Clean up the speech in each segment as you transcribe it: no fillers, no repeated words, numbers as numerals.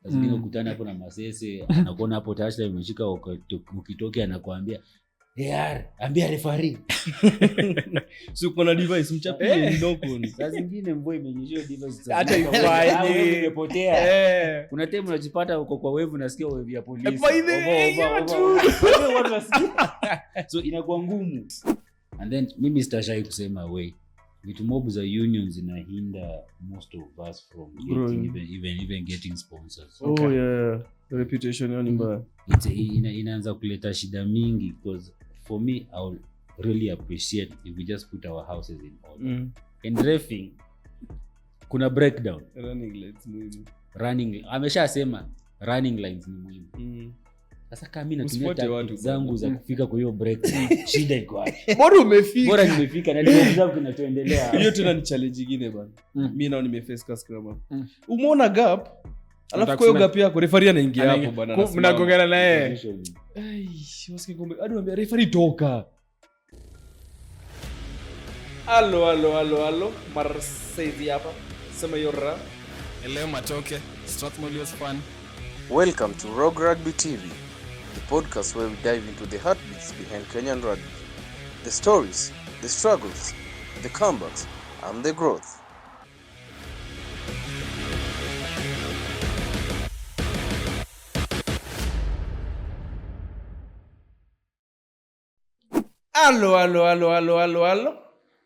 Lazima ukutane hapo na masese, anakuona hapo touchline umeshika ukitoke anakuambia ambia referee. So kuna device mchapie ndoko. Sasa zingine mvua imenyesha device hata ifanye imepotea. Kuna time unajipata uko kwa wave unasikia wave ya polisi. So inakuwa ngumu. And then mimi sitashai kusema vitu mob za unions inahinda most of us from even getting sponsors. Okay. Yeah. The reputation yani mbaya. Inaanza kuleta shida mingi because for me I would really appreciate if we just put our houses in order. And refing kuna breakdown. Running lines muhimu. Ameshasema running lines ni muhimu. Sasa kama mimi natumia tactics zangu za kufika kwa hiyo break, shida iko wapi? Bora nimefika na nimeweza kinachoendelea. Hiyo tena ni challenge nyingine bana. Mimi nao nimeface ka scrum. Umeona gap? Alafu kwa hiyo gap yako referee anaingia hapo bana. Mnagongana na yeye. Wasikie ngombe. Hadi mwambie referee toka. Allo. Marseille hapa. Sema yora. Leo matoke. Strathmore fan. Welcome to Rogue Rugby TV, the podcast where we dive into the heartbeats behind Kenyan rugby. The stories, the struggles, the comebacks, and the growth. Allo.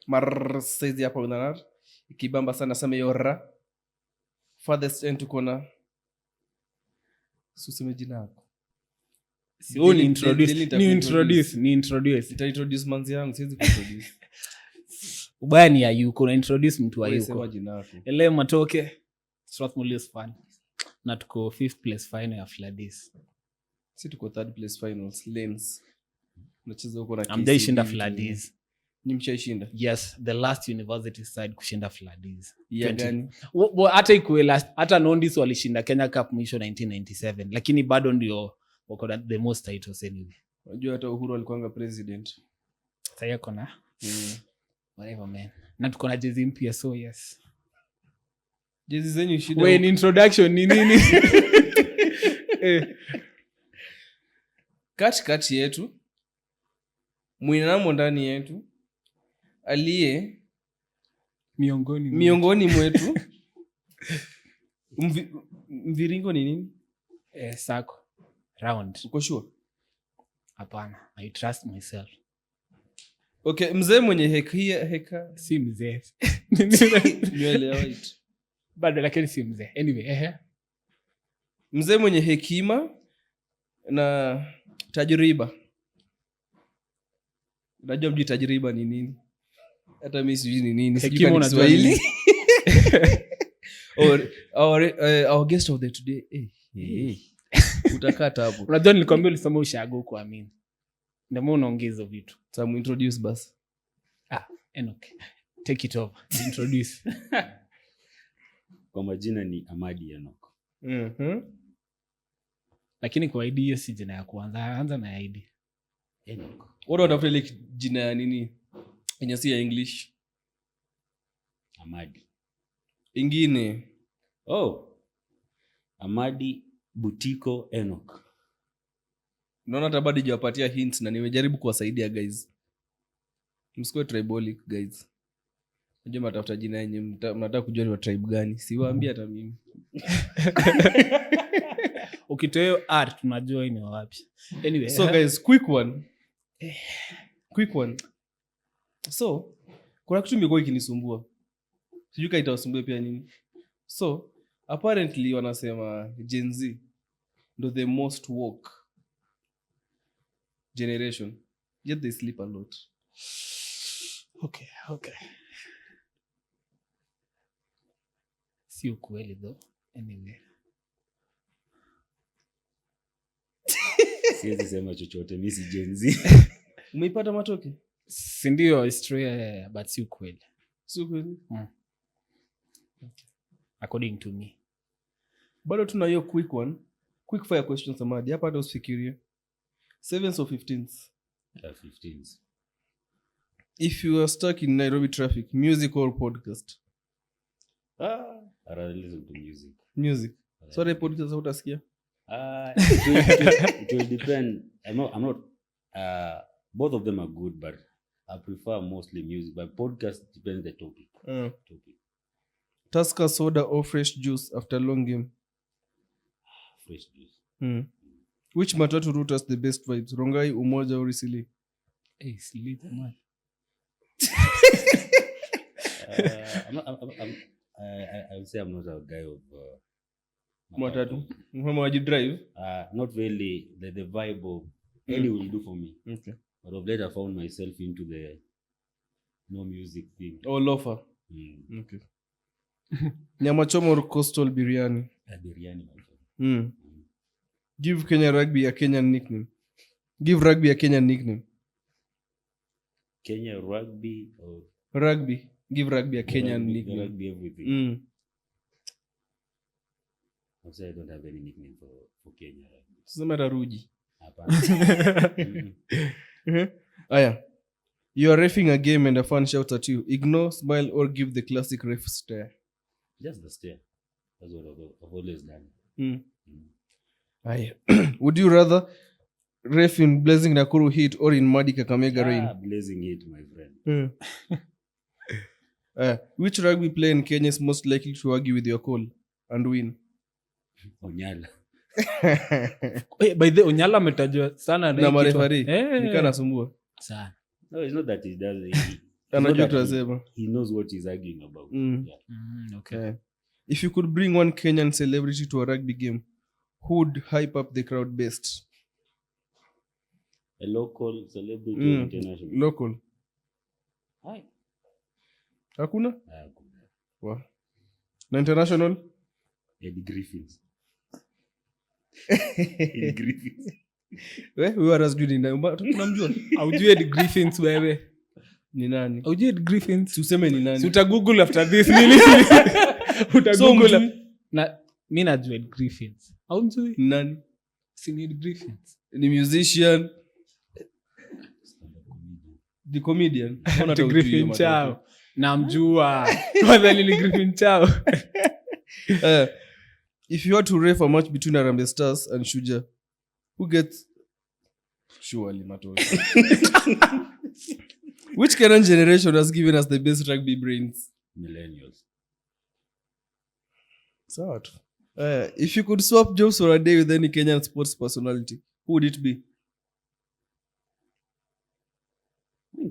Marseille hapa unanar. Ikibamba sana sema yora. Farthest end tuko na suseme jina yako. Ni introduce. Nita-introduce manzi yangu, siwezi kuintroduce. Ubaya ni ya yuko, na introduce mtu wa yuko. Sema jina yako. Leo matoke Strathmore fan. Na tuko 5th place final ya Fladis. Si tuko 3rd place finals lanes. Unacheza huko na KCB. Amjaishinda Fladis. Ni mshaishinda? Yes, the last university side kushinda Fladis. Yeah, gani? Hata ikuwe last, hata Nondis walishinda Kenya Cup mwisho 1997, lakini bado ndio wako the most titles anyway. Unajua hata Uhuru alikuwa president. Sasa yako na whatever man. Na tuko na jezi mpya, so yes. Jezi zenyu shida. Wewe ni introduction ni nini? Kati yetu mwinamo ndani yetu aliye miongoni mwetu. Mviringo ni nini? Sako round. Uko sure? Hapana, I trust myself. Okay, mzee mwenye heka si mzee. Nywele white. Bado lakini si mzee. Anyway, mzee mwenye hekima na tajriba. Unajua mjui tajriba ni nini? Hata mimi sijui ni nini. Hekima ni Kiswahili. Our guest of the today. Utakata hapo. Unajua nilikwambia ulisoma ushago kuamini. Ndio maana unaongeza vitu. Samu introduce basi. Enoch. Take it over. Introduce. Kwa majina ni Amadi Enoch. Lakini kwa ID hiyo si jina ya kwanza. Anza na ID. Enoch. What about like jina ya nini? Yenye si ya English. Amadi. Ingine. Amadi Butiko Enoch. Naona hata bado jiwapatia hints na nimejaribu kuwasaidia guys. Msikuwe tribalic guys. Najua mtafuta jina yenye mnataka kujua ni wa tribe gani. Siwaambia hata mimi. Ukitoa art tunajua ni wapi. Anyway, so guys, quick one. So, kuna kitu imekuwa ikinisumbua. Sijui kama itawasumbua pia nini. So, apparently wanasema Gen Z ndo the most woke generation. Yet they sleep a lot. Okay. Si ukweli though. Anyway. Siwezi sema chochote, mimi si Gen Z. Umeipata matoke? Si ndio history but si ukweli. Okay. According to me. Bado tuna hiyo quick fire questions Amadi. Hapa hata usifikirie. 7th or 15th? 15th. If you are stuck in Nairobi traffic, music or podcast? I rather listen to music. Music. Sorry, podcast utasikia. It will depend. I'm not both of them are good, but I prefer mostly music, but podcast depends the topic. Tusker soda or fresh juice after long game? Fresh juice. Which matatu route has the best vibes? Rongai, Umoja or Isili? Hey, sleep, man. I would say I'm not a guy of Matatu. Mama drive? Not really the vibe of any will do for me. Okay. But of late I found myself into the no music thing. Oh, loafer. Okay. Nyama choma or coastal biryani? Biryani, my friend. Give Kenya Rugby a Kenyan nickname. Give rugby a Kenyan nickname. Kenya Rugby or Rugby. Give rugby a Kenyan nickname. Rugby everything. I say I don't have any nickname for Kenya Rugby. Sema Ruji. Hapana. Aya. You are reffing a game and a fan shouts at you. Ignore, smile, or give the classic ref stare. Just the stare. That's what I've always done. Aya. Would you rather ref in Blazing Nakuru Heat or in muddy Kakamega rain? Blazing Heat, my friend. Which rugby player in Kenya is most likely to argue with your call and win? Onyala. By the Onyala ametajwa sana na marefari. Nikana sumbua. Sana. No, it's not that he does. He knows what he's arguing about. Okay. If you could bring one Kenyan celebrity to a rugby game, who would hype up the crowd best? A local celebrity or international? Local. Hi. Hakuna? Wow. Na international? Eddie Griffiths. Eddie Griffiths. Wewe arasjui ni nani? Tunamjua. Aujue Eddie Griffiths wewe. Ni nani? Aujue Eddie Griffiths. Tuseme ni nani? Uta Google after this nili. Uta Google. Na mimi najua Eddie Griffiths. Aujue ni nani? Si Eddie Griffiths. Ni musician. The comedian. Eddie Griffiths chao. Namjua. Kwanza ni Griffiths chao. If you had to ref a match between Harambee Stars and Shujaa, who gets surely Matoi? Which current generation has given us the best rugby brains? Millennials. Sawa tu. If you could swap jobs for a day with any Kenyan sports personality, who would it be?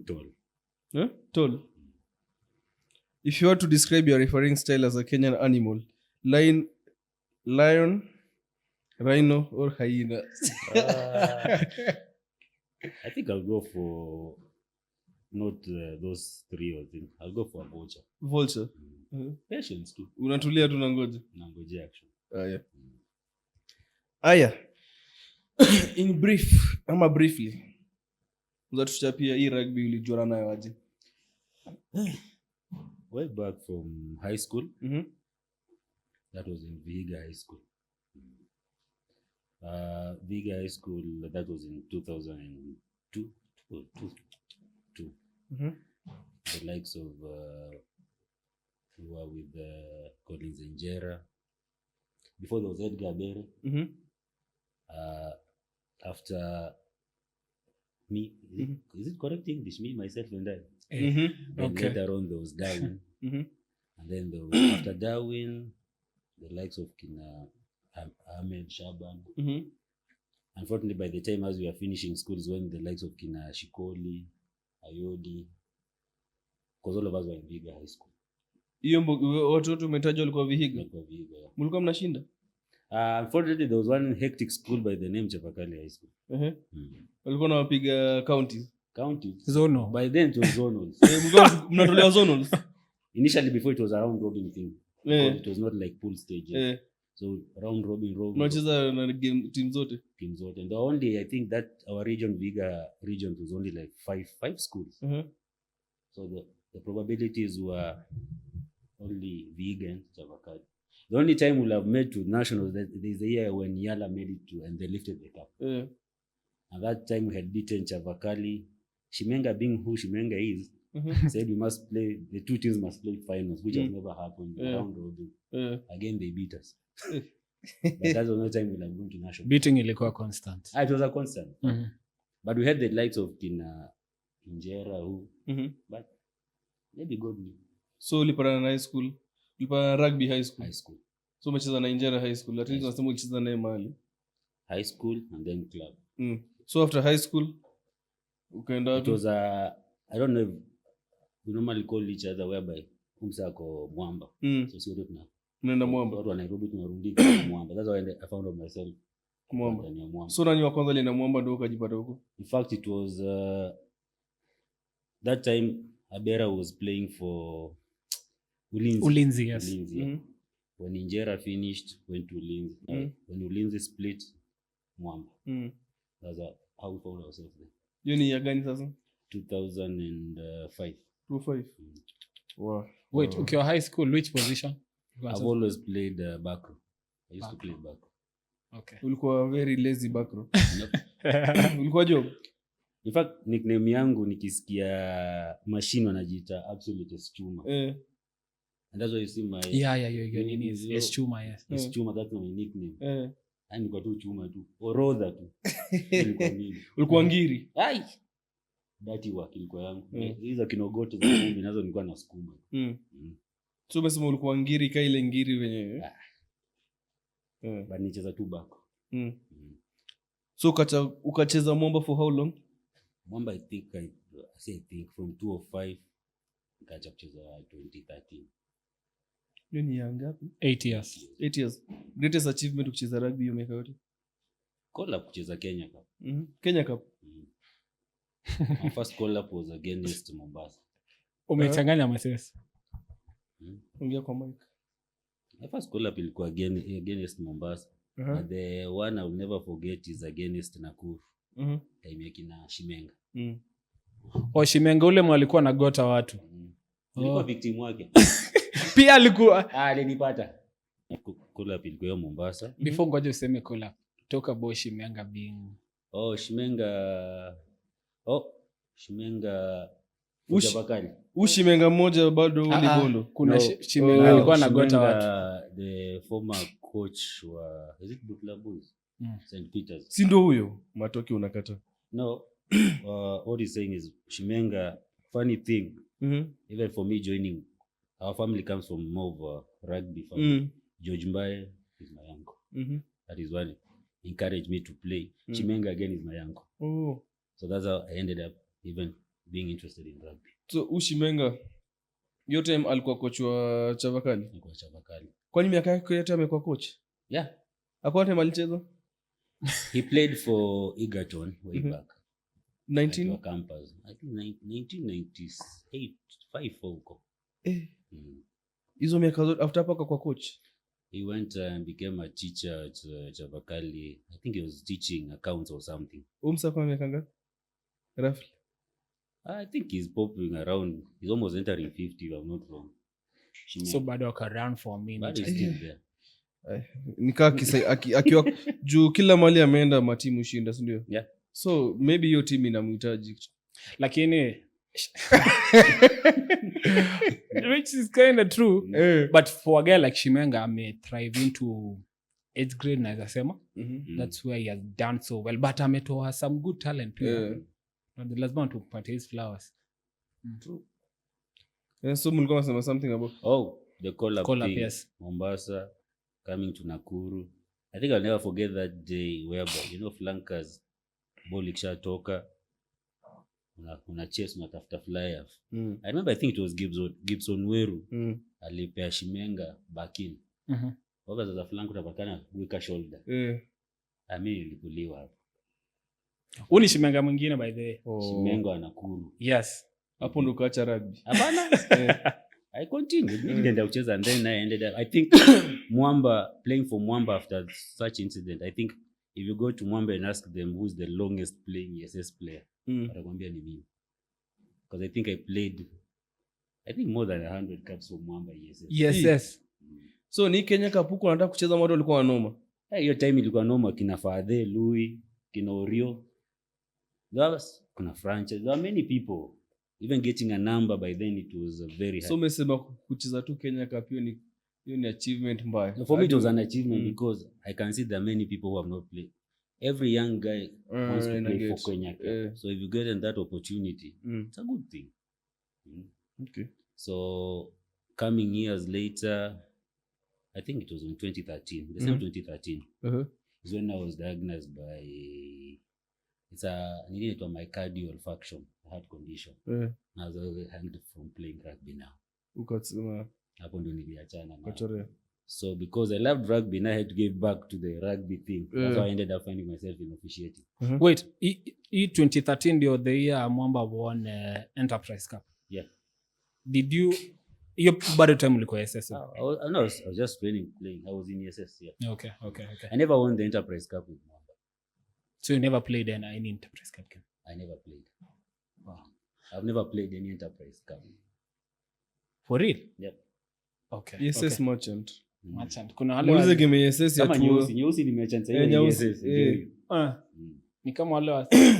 Tall. Huh? Tall. If you had to describe your refereeing style as a Kenyan animal, lion, rhino, or hyena? I think I'll go for not those three. I think I'll go for a vulture. Vulture. Patience too. Unatulia tu nangoja. Nangoja action. Aya. In brief, ama briefly. Uzatuchapia hii rugby ulijuana nayo aje? Way back from high school. That was in Vihiga High School. Vihiga High School, that was in 2002. The likes of who were with Collins Njera. Before there was Edgar Bere. After me, is it correct English? Me, myself, and I. Okay. Later on, there was Darwin. And then after Darwin, the likes of Kina Ahmed Shaban. Unfortunately, by the time as we were finishing schools, when the likes of Kina Shikoli, Ayodi, because all of us were in Vihiga High School. Hiyo watoto umetaja walikuwa Vihiga? Mlikuwa mnashinda? Unfortunately, there was one hectic school by the name Chapakali High School. Walikuwa nawapiga counties. Zono. By then it was zonals. Mnatolea zonals? Initially, before it was a round robin thing. It was not like pool stage. So round robin. Mnacheza na team zote? Team zote. And the only, I think that our Vihiga region was only like five schools. So the probabilities were only Vihiga and Chavakali. The only time we'll have made to nationals, there's a year when Yala made it to, and they lifted the cup. And that time we had beaten Chavakali. Shimenga, being who Shimenga is, said we must play, the two teams must play finals, which has never happened. Round robin. Again, they beat us. But that was no time when I'm going to national. Beating ilikuwa constant. It was a constant. But we had the likes of Kina Injera who, but maybe God knew. So ulipata na high school, ulipata na rugby high school. High school. So umecheza na Injera high school. At least unasema ulicheza naye mahali. High school and then club. So after high school, ukaenda wapi? It was I don't know if we normally call each other whereby umsako Mwamba. So si wote tunaenda Mwamba. Watu wa Nairobi tunarundika Mwamba. That's why I found out myself. Mwamba. So nani wa kwanza alienda Mwamba ndio ukajipata huko? In fact it was that time Abera was playing for Ulinzi, yes. Ulinzi, yeah. When Injera finished, went to Ulinzi. When Ulinzi split, Mwamba. That's how we found ourselves there. Hiyo ni ya gani sasa? 2005. 2005. Wow. Wait, ukiwa high school, which position? I've always played back row. I used to play back row. Okay. Ulikuwa very lazy back row. Ulikuwa job? In fact, nickname yangu nikisikia machine wanajiita absolute Chuma. And that's why you see my your name is Chuma, yes. It's Chuma, that's my nickname. And niko tu Chuma tu. Orodha tu. Ulikuwa ngiri? Ai. Dati work ilikuwa yangu. Hizo kinogoto za ngumi nazo nilikuwa nasukuma. So umesema ulikuwa ngiri ka ile ngiri wenye. But nicheza tu back. So ukacheza Mwamba for how long? Mwamba I think from 2005 nikaanza kucheza 2013. Hiyo ni ya ngapi? 8 years. 8 years. Greatest achievement kucheza rugby hiyo miaka yote? Call up kucheza Kenya Cup. Kenya Cup. My first call up was against Mombasa. Umechanganya masesi. Ongea kwa mic. My first call up ilikuwa against Mombasa. But the one I will never forget is against Nakuru. Time yake na Shimenga. Shimenga ule mwalikuwa na gota watu. Nilikuwa victim wake. Pia alikuwa alinipata. Call up ilikuwa Mombasa. Before ngoja useme call up. Talk about Shimenga being Shimenga Bakari. Shimenga mmoja bado uligondo. Kuna Shimenga alikuwa na gota watu. The former coach wa is it Butler Boys? St. Peters. Si ndio huyo? Matoki unakata. No. What he's saying is Shimenga, funny thing. Even for me joining, our family comes from more of a rugby family. George Mbaye is my uncle. That is why he encouraged me to play. Shimenga again is my uncle. So that's how I ended up even being interested in rugby. So Shimenga your time alikuwa coach wa Chavakali? Alikuwa Chavakali. Kwani miaka yake yote amekuwa coach? Yeah. Hakuwa time alicheza? He played for Egerton way back. 19 campus. I think 1998 5 huko. Hizo miaka zote after hapo kwa coach. He went and became a teacher at Chavakali. I think he was teaching accounts or something. Umsa kwa miaka ngapi? Roughly. I think he's popping around. He's almost entering 50 if I'm not wrong. So bado around for a minute. But he's still there. Nikaa akiwa juu kila mali ameenda matimu shinda, si ndio? Yeah. So maybe hiyo team inamhitaji. Lakini which is kind of true. But for a guy like Shimenga, I may thrive into 8th grade naweza sema. That's where he has done so well. But ametoa some good talent too. Lazima tupatie his flowers. True. So mlikuwa mnasema something about the call up thing. Yes. Mombasa coming to Nakuru. I think I'll never forget that day whereby flankers ball ikishatoka una chase unatafuta flyers. I remember I think it was Gibson Weru alipea Shimenga back in. Over the flank utapakana weaker shoulder. Nilipuliwa hapo. Uni Shimenga mwingine by the way. Shimenga wa Nakuru. Yes. Hapo ndo kaacha rugby. Hapana. I continued. Nilienda kucheza and then I ended up I think Mwamba playing for Mwamba after such incident. I think if you go to Mwamba and ask them who's the longest playing SS player, watakwambia ni mimi. Because I think I played more than 100 caps for Mwamba SS. Yes. So ni Kenya Cup huko anataka kucheza watu walikuwa wanoma. Hiyo time ilikuwa noma, kina Fadhe, Louis, kina Orio. Kuna franchise. There are many people. Even getting a number by then it was very hard. So umesema kucheza tu Kenya Cup hiyo hiyo ni achievement mbaya. For me it was an achievement because I can see there are many people who have not played. Every young guy wants to play for Kenya. So if you get that opportunity, it's a good thing. Okay. So coming years later, I think it was in 2013, the same 2013, is when I was diagnosed by, it's a myocardial infarction, heart condition. I was hanged from playing rugby now. Hapo ndo niliachana na. So because I loved rugby, now I had to give back to the rugby thing. That's how I ended up finding myself in officiating. Wait, 2013 ndio the year Mwamba won Enterprise Cup. Yeah. Did you bado time ulikuwa SS? I was just playing. I was in SS, yeah. Okay. I never won the Enterprise Cup with Mwamba. So you never played any Enterprise Cup game? I never played. Wow. I've never played any Enterprise Cup. For real? Yep. Okay. SS merchant. Kuna wale muulize game ya SS ya kama nyeusi ni merchant sasa hiyo SS. Ni kama wale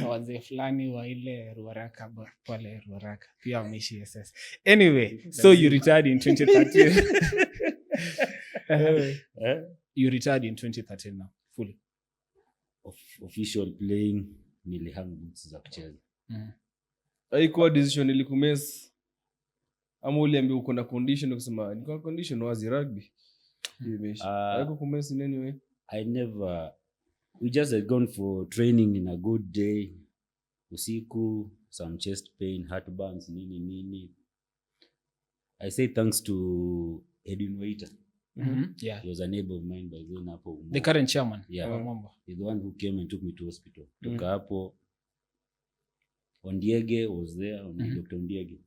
wazee fulani wa ile Ruaraka pale Ruaraka pia wameishi SS. Anyway, so you retired in 2013. You retired in 2013 now fully. Official playing nilihang boots za kucheza. Haikuwa decision ilikumess ama uliambia uko na condition ukisema niko condition wazi rugby. Haikukumess in any way. I never. We just had gone for training in a good day. Usiku, some chest pain, heartburns, nini. I say thanks to Edwin Waiter. Yeah. He was a neighbor of mine by then. The current chairman. Yeah. He's the one who came and took me to hospital. Toka hapo. Ondiege was there, Dr. Ondiege.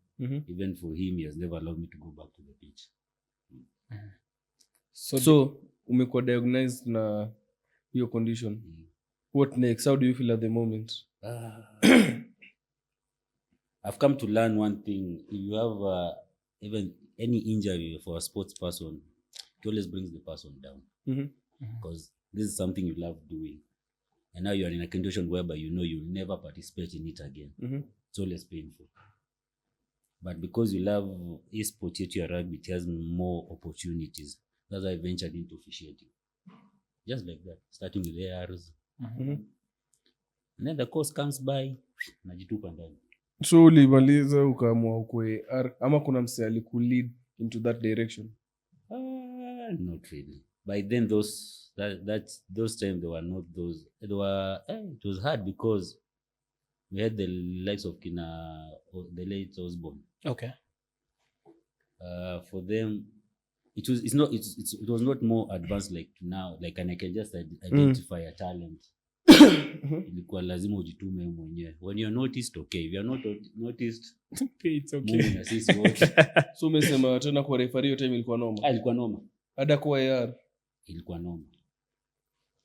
Even for him, he has never allowed me to go back to the pitch. So umekuwa diagnosed na your condition. What next? How do you feel at the moment? I've come to learn one thing. If you have even any injury for a sports person, it always brings the person down. Because this is something you love doing. And now you are in a condition whereby you know you'll never participate in it again. It's always painful. But because you love e-sport, yet your rugby, it has more opportunities. That's why I ventured into officiating. Just like that, starting with ARs. And then the course comes by, najitupa ndani. So ulimaliza ukaamua ukue AR ama kuna mse alikulead into that direction? Not really. By then those times there were not those. It was hard because we had the likes of the late Osborne. Okay. For them, it was not more advanced like now. Like, and I can just identify a talent. Ilikuwa lazima ujitume mwenyewe. When you're noticed, okay. If you're not noticed, it's okay. Na sisi wote. So umesema tena kwa referee hiyo time ilikuwa noma? Ilikuwa noma. Hata kwa AR ilikuwa noma.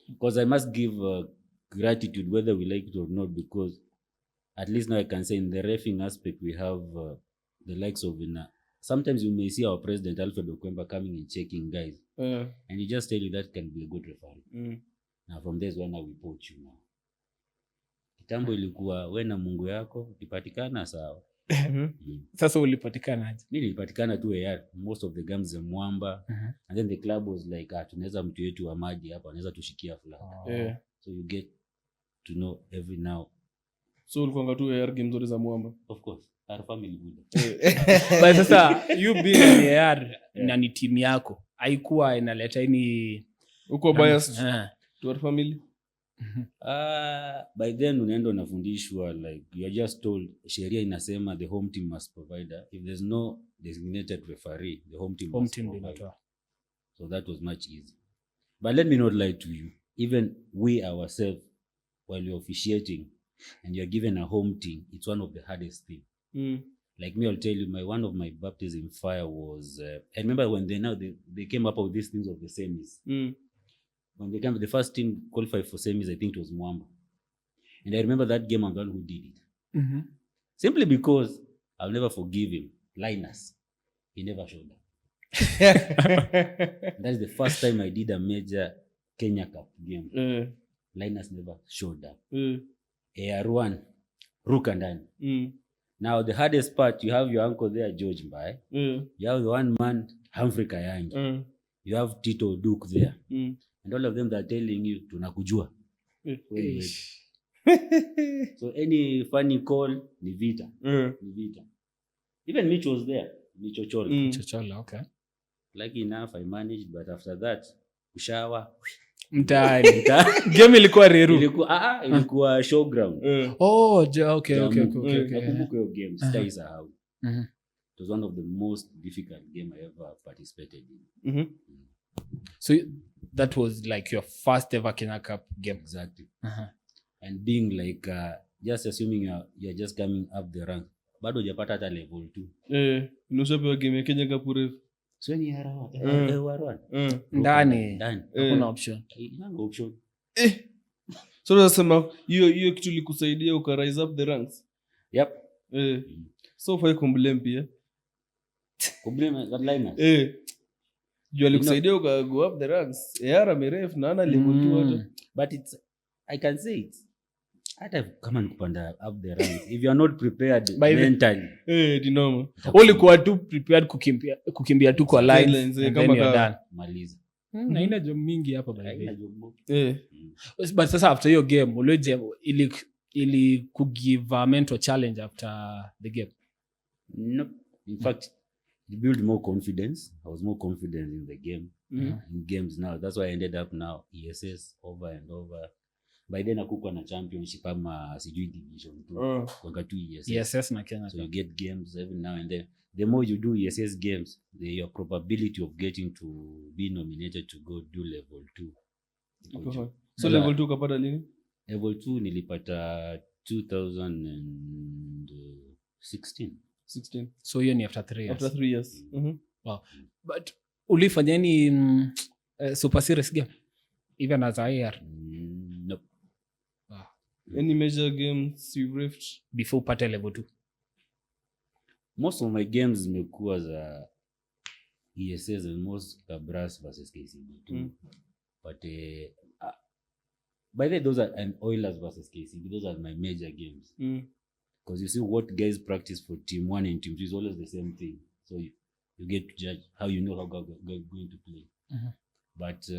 Because I must give gratitude whether we like it or not, because at least now I can say in the reffing aspect we have the likes of sometimes you may see our president Alfred Okwemba coming and checking guys. And he just tell you that can be a good referee. Now from there's when I will poach you now. Kitambo ilikuwa wewe na Mungu yako ukipatikana sawa. Sasa ulipatikana aje? Mimi nilipatikana tu AR most of the games za Mwamba. And then the club was like tunaweza mtu yetu wa maji hapa anaweza tushikia fulani. So you get to know every now. So ulikuwa tu AR games zote za Mwamba? Of course. Our family good. But sasa you being in AR na ni timu yako haikuwa inaleta any uko biased to our family? By then unaenda unafundishwa like you are just told sheria inasema the home team must provide. If there's no designated referee, the home team must provide. So that was much easier. But let me not lie to you. Even we ourselves, while you're officiating and you're given a home team, it's one of the hardest things. Like me, I'll tell you, one of my baptism fire was, I remember when they came up with these things of the semis. When they came, the first team qualified for semis, I think it was Mwamba. And I remember that game, I'm the one who did it. Simply because I'll never forgive him. Linus, he never showed up. That is the first time I did a major Kenya Cup game. Linus never showed up. AR1, Rukandani. Now the hardest part, you have your uncle there, George Mbaye. You have the one man, Humphrey Kayangi. you have Tito Duke there. And all of them that are telling you tunakujua. So any funny call ni vita. Ni vita. Even Mitch was there. Mitch Ochola. Chochola, okay. Lucky enough I managed, but after that ushawa Mtaani. Game ilikuwa reru. Ilikuwa showground. Okay. Nakumbuka hiyo game, sitaisahau. It was one of the most difficult game I ever participated in. So that was like your first ever Kenya Cup game. Exactly. And being like just assuming you're just coming up the rank, bado hujapata hata level 2. Unashapewa game ya Kenya Cup refu. So ni harawa. Ndani. Hakuna option. So unasema hiyo kitu likusaidia uka rise up the ranks. Yep. So fai kumblame pia. Kumblame that liners. Jua likusaidia uka go up the ranks. Yara miref na ana level 2 hata. But I can say it. Hata kama nikupanda up the ranks, if you are not prepared mentally, dinoma. Ulikuwa tu prepared kukimbia tu kwa lines kama done. Maliza. Na ina job mingi hapa by the way. But sasa after your game, uleje ili kugive a mental challenge after the game? No. In fact, it built more confidence. I was more confident in the game. In games now. That's why I ended up now ESS over and over. By then akukwa na championship ama sijui division 2 kwa tu ESS na Kenya. So you get games every now and then. The more you do ESS games, your probability of getting to be nominated to go do level 2. So level 2 kapata lini? Level 2 nilipata 2016. So hiyo ni after 3 years. After 3 years. Wow. But ulifanya any super serious game even as a IR? Nope. Any major games you riffed before upate level 2? Most of my games zimekuwa za ESS and most Cabras versus KCB. But by the way, those are an Oilers versus KCB. Those are my major games. Because you see what guys practice for team 1 and team 2 is always the same thing. So you get to judge how you know how guys are going to play. But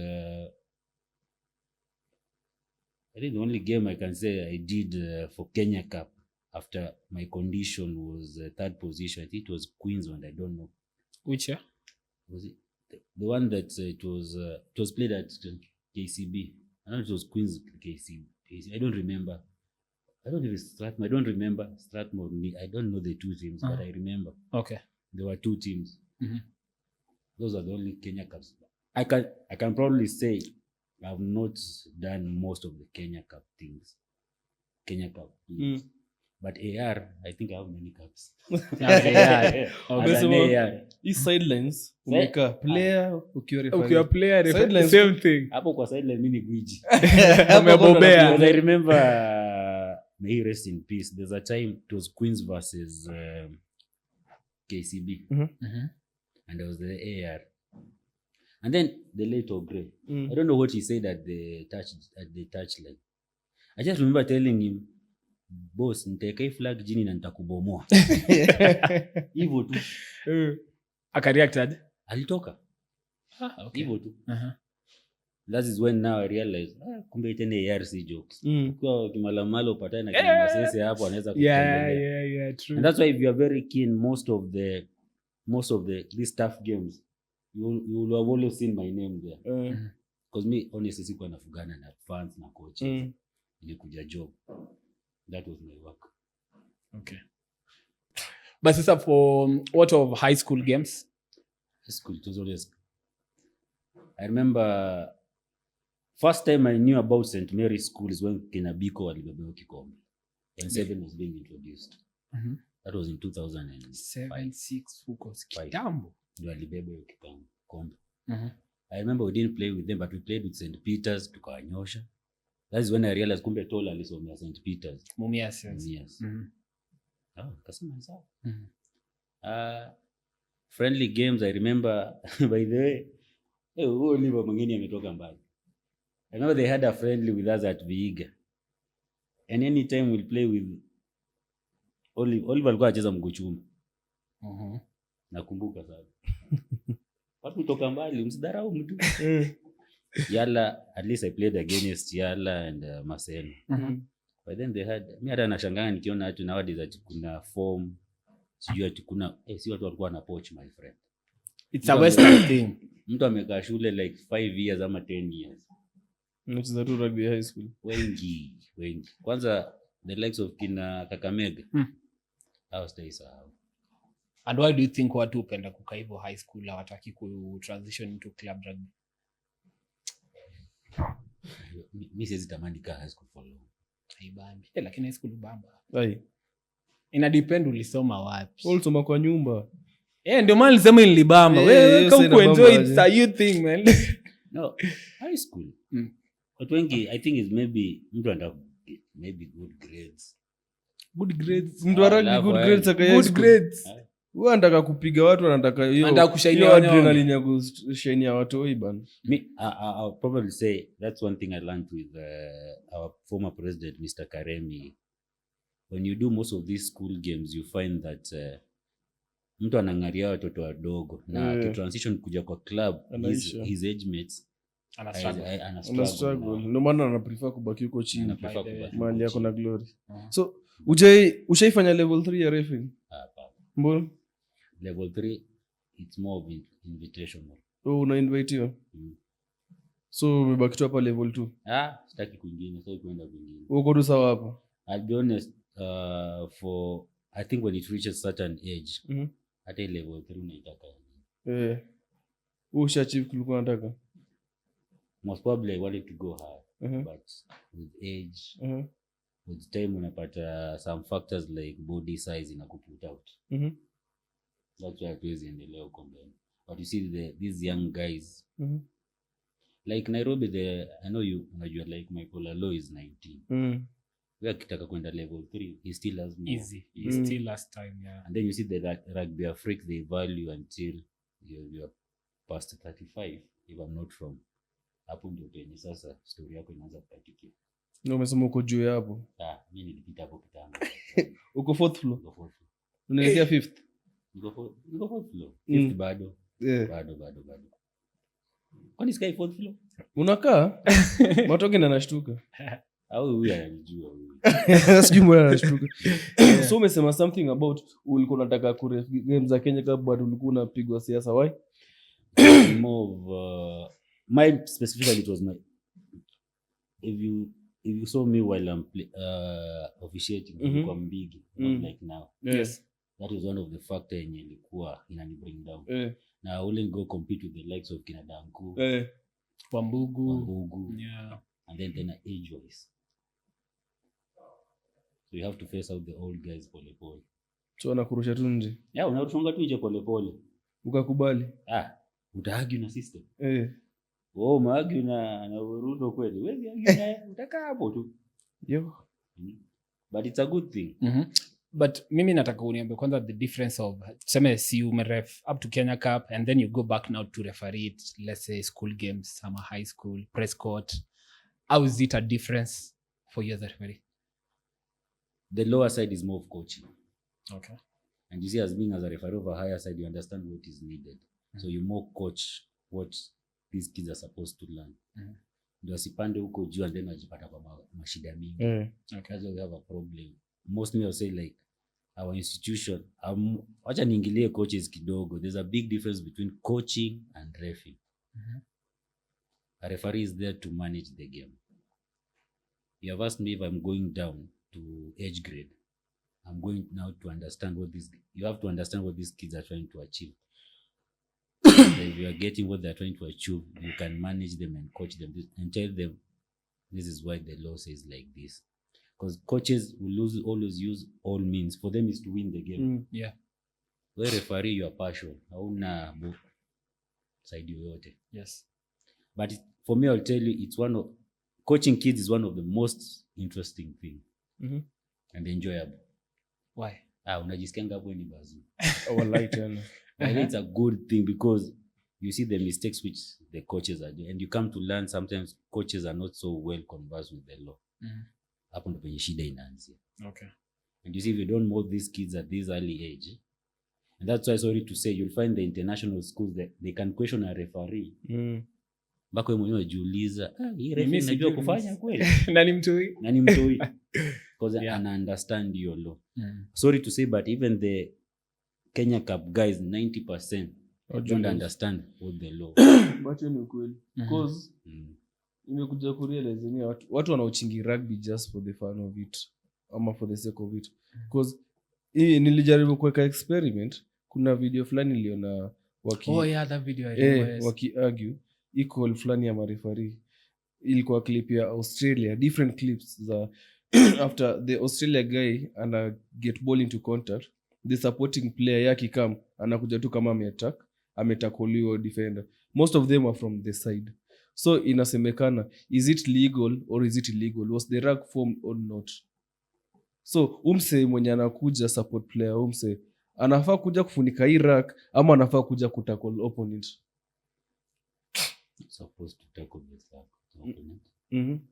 I think the only game I can say I did for Kenya Cup after my condition was third position. I think it was Queensland. I don't know. Which year? Was it the one that it was played at KCB? I don't know if it was Queens KCB. I don't remember. I don't know if it's Strathmore. I don't remember Strathmore. I don't know the two teams, but I remember. Okay. There were two teams. Those are the only Kenya Cups. I can probably say I've not done most of the Kenya Cup things. Kenya Cup. But AR, I think I have many cups. These sidelines, umeka player, ukiwa player, same thing. Hapo kwa sideline mimi ni gwiji. Umebobea. I remember, may he rest in peace. There's a time it was Queens versus KCB. And there was the AR. And then the late Ogre. I don't know what he said at the touchline. I just remember telling him, boss, nitaweka hii flag jini na nitakubomoa. Hivyo tu. Akareacted? Alitoka. Okay. Hivyo tu. That is when now I realized, kumbe itende ARC jokes. Kwa kimalamalo upatane na kina Masese hapo anaweza kutembelea. Yeah, true. And that's why if you are very keen, most of the these tough games, you will have always seen my name there. Because me honestly sikuwa nafugana na fans na coaches. Nilikuja job. That was my work. Okay. But sasa for what of high school games? High school, it was always... I remember first time I knew about St. Mary's School is when Kinabiko alibebewa kikombe. When 7 was being introduced. That was in 2007, 6 huko kitambo. Ndio alibebewa kikombe. I remember we didn't play with them, but we played with St. Peter's, tukawanyosha. That is when I realized kumbe Tola alisomea St. Peter's. Mumias. Kasema sawa. Friendly games, I remember, by the way, Oliver mwingine ametoka mbali. I remember they had a friendly with us at Vihiga. And anytime we'll play with Oliver alikuwa anacheza mguu chuma. Nakumbuka sana. watu kutoka mbali msidharau mtu. Yala, at least I played against Yala and Maseno. But then they had, mi hata nashangaa nikiona watu nowadays ati kuna form, sijui ati kuna, si watu walikuwa na poach my friend. It's a western thing. Mtu amekaa shule like 5 years ama 10 years. Unacheza tu rugby high school. Wengi. Kwanza the likes of kina Kakamega. Hao sitaisahau. And why do you think watu upenda kukaa hivyo high school hawataki ku transition into club rugby? Mi siwezi tamani kaa high school for long. Haibambi. Lakini high school bamba. Ai. Ina depend ulisoma wapi. Ulisoma kwa nyumba. Ndio maana nilisema nilibamba. Wewe come to enjoy it, a you thing man. No, high school. Watu wengi I think is maybe mtu anataka maybe good grades. Good grades. Mtu anataka good grades akaya. Good grades. Wewe anataka kupiga watu, anataka hiyo. Anataka kushainia adrenaline ya kushainia watu bana. Me I'll probably say that's one thing I learned with our former president Mr. Karemi. When you do most of these school games you find that mtu anangaria watoto wadogo na transition kuja kwa club his age mates ana struggle. Ndio maana ana prefer kubaki huko chini. Mali yako na glory. So ushaifanya level 3 ya referee? Hapana. Mbona? Level 3 it's more of invitational. Una invite. So umebaki tu hapa level 2. Sitaki kwingine, sitaki kwenda kwingine. Uko tu sawa hapo. I'll be honest, for I think when it reaches certain age, at a level 3 unaitaka. Ushachieve kulikuwa nataka. Most probably I wanted to go high, but with age, with time unapata some factors like body size inakuput out. That's why hatuwezi endelea huko mbele. But you see these young guys, like Nairobi, I know you unajua like Michael Alo is 19. We akitaka kwenda level 3, he still has more. Easy. He still has time, yeah. And then you see the rugby freaks, they value until you're past 35, if I'm not wrong. Hapo ndio penye sasa story yako inaanza kukatikia. Ndio umesema uko juu hapo. Mimi nilipita hapo kitambo. Uko 4th floor. Unaelekea 5th. Niko 4th floor. 5th bado. Bado. Kwani sky 4th floor? Unakaa? Matoke na nashtuka. Au huyu anajua huyu. Sijui mbona anashtuka. So umesema something about ulikuwa unataka kuref games za Kenya Cup but ulikuwa unapigwa siasa, why? More of my specifically it was my if you saw me while I'm officiating kwa mbigi not like now. Yes. That was one of the factor yenye ilikuwa inani bring down. Now I wouldn't go compete with the likes of kina Danku. Wambugu. Yeah. And then age wise. So you have to face out the old guys pole. So anakurusha tu nje. Yeah, unarushonga tu nje pole. Ukakubali. Utaargue na system. Maargue na urudo kweli. Wewe argue utakaa hapo tu. But it's a good thing. But mimi nataka uniambie kwanza the difference of tuseme si umeref up to Kenya Cup and then you go back now to referee it, let's say school games, some high school, press court. How is it a difference for you as a referee? The lower side is more of coaching. Okay. And you see, as being as a referee of a higher side, you understand what is needed. So you more coach what these kids are supposed to learn. Ndio asipande huko juu and then ajipata kwa mashida mingi. Okay. That's why we have a problem. Mostly I'll say like our institution, wacha niingilie coaches kidogo. There's a big difference between coaching and reffing. A referee is there to manage the game. You have asked me if I'm going down to age grade. I'm going now to understand you have to understand what these kids are trying to achieve. If you are getting what they're trying to achieve, you can manage them and coach them and tell them this is why the law says like this. Because coaches will always use all means. For them is to win the game. Yeah. Where referee your passion, hauna side yoyote. Yes. But for me, I'll tell you, coaching kids is one of the most interesting thing and enjoyable. Why? Unajisikianga hapo ni bazu. Wallahi tena. It's a good thing because you see the mistakes which the coaches are doing and you come to learn sometimes coaches are not so well conversed with the law. Hapo ndo penye shida inaanzia. Okay. And you see, if you don't mold these kids at this early age, And that's why, sorry to say, you'll find the international schools that they can question a referee. Mpaka wewe mwenyewe unajiuliza, hii referee anajua kufanya kweli? Na ni mtoi. Because ana understand your law. Sorry to say, but even the Kenya Cup guys, 90% don't understand what the law. But ni ukweli. Because nimekuja kurealize ni watu wanaochingi rugby just for the fun of it ama for the sake of it. Because nilijaribu kuweka experiment, kuna video fulani niliona that video I remember. Waki-argue equal fulani ya marefari. Ilikuwa clip ya Australia, different clips za after the Australia guy ana get ball into contact, the supporting player yake come anakuja tu kama ametackoliwa defender. Most of them are from the side. So inasemekana, is it legal or is it illegal? Was the rug formed or not? So umse mwenye anakuja support player, umse anafaa kuja kufunika hii rug ama anafaa kuja kutackle opponent? Supposed to tackle the opponent.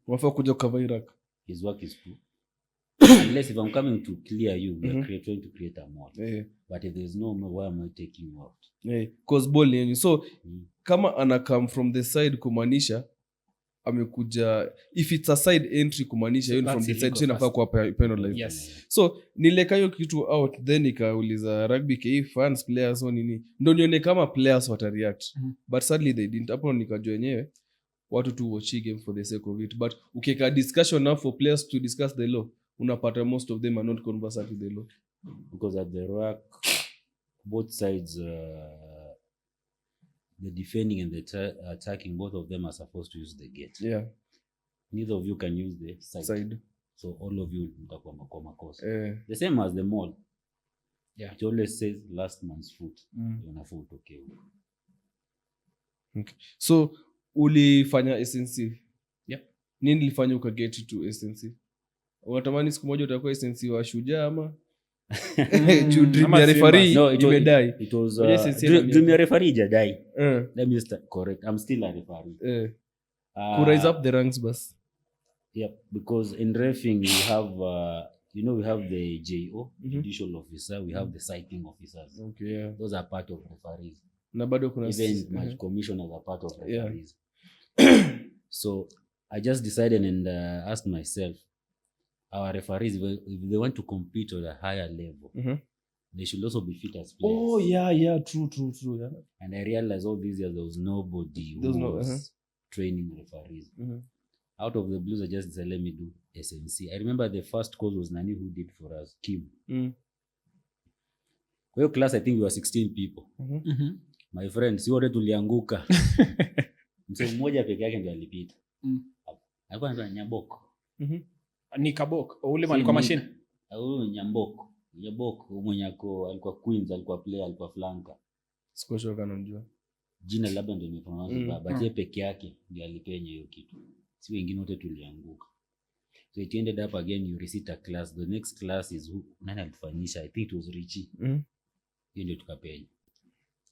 Wafaa kuja cover hii rug. His work is to unless if I'm coming to clear you, we are trying to create a mall. But if there's no more, why am I taking you out? Cause ball yenyu. So kama ana come from the side kumaanisha amekuja, if it's a side entry kumaanisha yun from the side, so inafaa kuwa penalized. Yes. So nileka hiyo kitu out, then nikauliza rugby KE fans players o nini ndo nione kama players watareact. But sadly they didn't. Hapo nikajua wenyewe watu tu watch game for the sake of it. But ukiweka discussion now for players to discuss the law, unapata most of them are not conversant with the law. Because at the ruck, both sides, the defending and the attacking, both of them are supposed to use the gate. Yeah. Neither of you can use the side. So all of you mtakuwa makosa. The same as the mall. Yeah. It always says last man's foot. Unafaa utoke huko. Okay. So ulifanya SNC? Yep. Nini nilifanya ukaget to SNC? Unatamani siku moja utakuwa SNC wa Shujaa ama? Dream ya referee imedai. It was dream ya referee jadai. Let me correct. I'm still a referee. To rise up the ranks bus. Yep, because in reffing we have we have the JO, judicial officer, we have the citing officers. Okay, yeah. Those are part of referees. Na bado kuna even match commissioners are part of referees. So I just decided and asked myself, our referees, if they want to compete at a higher level, they should also be fit as players. Oh yeah, true. Yeah. And I realized all these years there was nobody who was training referees. Out of the blues, I just decided, let me do SNC. I remember the first course was Nani who did for us, Kim. Kwa hiyo class, I think we were 16 people. My friend, si wote tulianguka. Mse mmoja peke yake ndio alipita. Alikuwa anaitwa Nyaboko. Ni Kabok. Ule alikuwa machine. Huyo Nyamboko. Nyaboko mwenye alikuwa Queens, alikuwa player, alikuwa flanker. Sikosho kanamjua. Jina labda ndio nimepronounce but yeye peke yake ndio alipenya hiyo kitu. Si wengine wote tulianguka. So it ended up again you resit a class. The next class is nani alitufanyisha? I think it was Richie. Hiyo ndio tukapenya.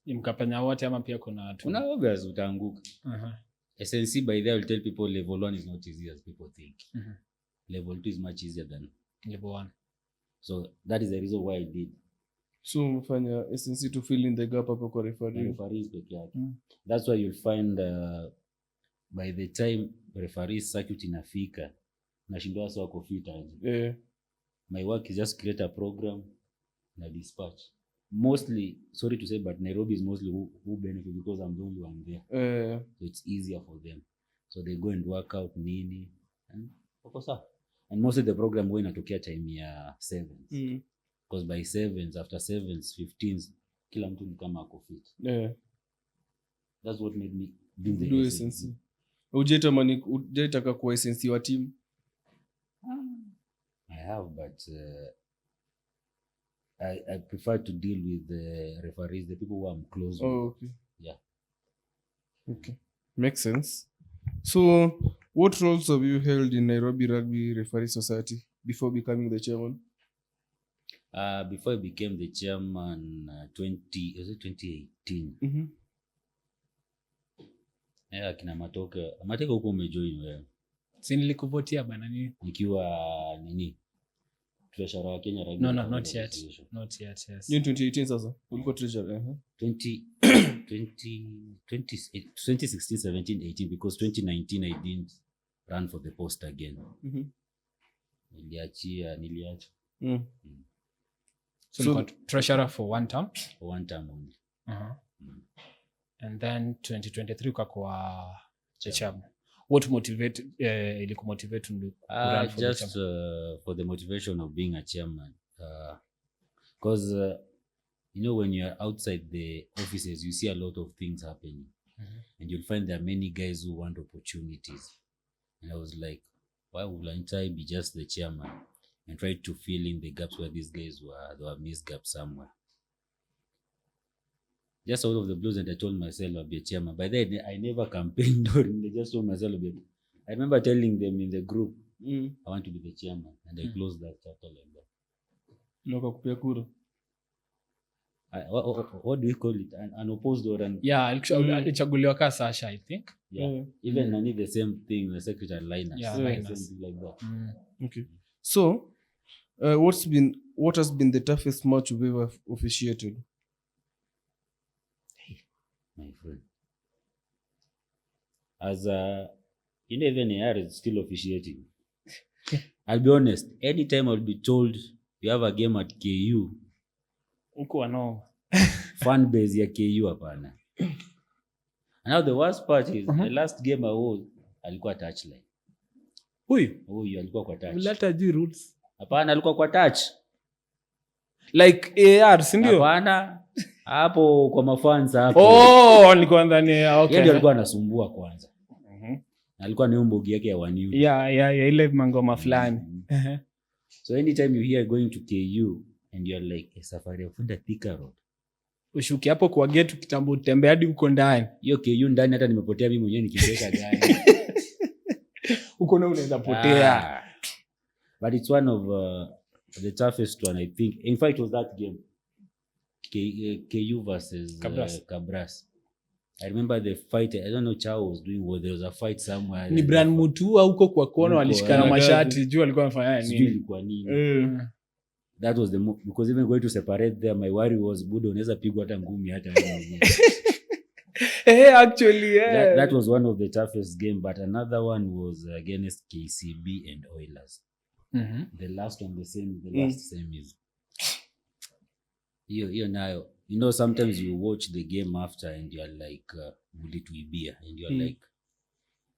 Mkapenya wote ama pia kuna obvious utaanguka. SNC by there will tell people level 1 is not easy as people think. Level 2 is much easier than level 1. So that is the reason why I did. So mfanya SNC to fill in the gap hapo kwa referees peke yake. That's why you'll find by the time referees circuit inafika nashindwa sawa kufita. My work is just create a program na dispatch. Mostly, sorry to say, but Nairobi is mostly who benefit because I'm the only one there. So it's easier for them. So they go and work out nini and and mostly the program when inatokea time ya 7s. Because by 7s, after 7s, 15s, kila mtu ni kama ako fit. That's what made me do the SNC. Ujaitaka kuwa SNC wa team? I have, but I prefer to deal with the referees, the people who I'm close with. Okay. Yeah. Okay. Makes sense. So, what roles have you held in Nairobi Rugby Referee Society before becoming the chairman? Before I became the chairman, 2018. Yeah, kina Mateka huko umejoin wewe. Si nilikuvotia bana nini? Nikiwa nini? treasurer wa Kenya Rugby. No, not yet. Not yet, yes. You 2018 sasa. Ulikuwa treasurer. 2016, 17, 18 because 2019 I didn't run for the post again. Niliacha. So you got treasurer for one term? For one term only. And then 2023 ukakuwa chairman. What motivated ilikumotivate to run for just the chairman? For the motivation of being a chairman. Because you know, when you're outside the offices, you see a lot of things happening. And you'll find there are many guys who want opportunities. And I was like, why wouldn't I be just the chairman and try to fill in the gaps where these guys there were missed gaps somewhere. Just out of the blues, and I told myself I'll be a chairman. By then, I never campaigned or I just told myself I remember telling them in the group, I want to be the chairman. And I closed that chapter like that. Nakakupia kura. What do we call it? An opposed or an... Yeah, alichaguliwa ka Sasha, I think. Yeah. Even Nani, the same thing, the secretary Linus. Yeah, Linus. Like that. Okay. So, what has been the toughest match you've ever officiated? My friend. As even AR is still officiating. I'll be honest, anytime I'll be told you have a game at KU, Uko no. fan base ya KU hapana. And now the worst part is the last game I was, alikuwa touchline. Huyu alikuwa kwa touch. Mlata ji roots. Hapana, alikuwa kwa touch. Like AR, si ndio? Hapana. Hapo kwa mafans hapo. Nilikuwa ndani. Okay. Yeye alikuwa anasumbua kwanza. Alikuwa ni umbogi yake ya waniu. Yeah, ile mangoma fulani. So anytime you hear going to KU and you're like, safari ya kwenda Thika Road. Ushuki hapo kwa gate kitambo tembea hadi uko ndani. Hiyo KU ndani hata nimepotea mimi mwenyewe nikipeleka gari. Uko na unaweza potea. But it's one of the toughest one, I think. In fact, it was that game. KU versus Cabras. I remember the fight. I don't know Chao was doing what. There was a fight somewhere. Ni Brian Mutua huko kwa kona walishikana mashati. Juu alikuwa anafanya nini? Ilikuwa nini? That was the because even going to separate there, my worry was Budo unaweza pigwa hata ngumi hata wewe. Actually, That was one of the toughest game, but another one was against KCB and Oilers. The last one, the last same is. You know, sometimes you watch the game after and you're like, will it be? And you're like,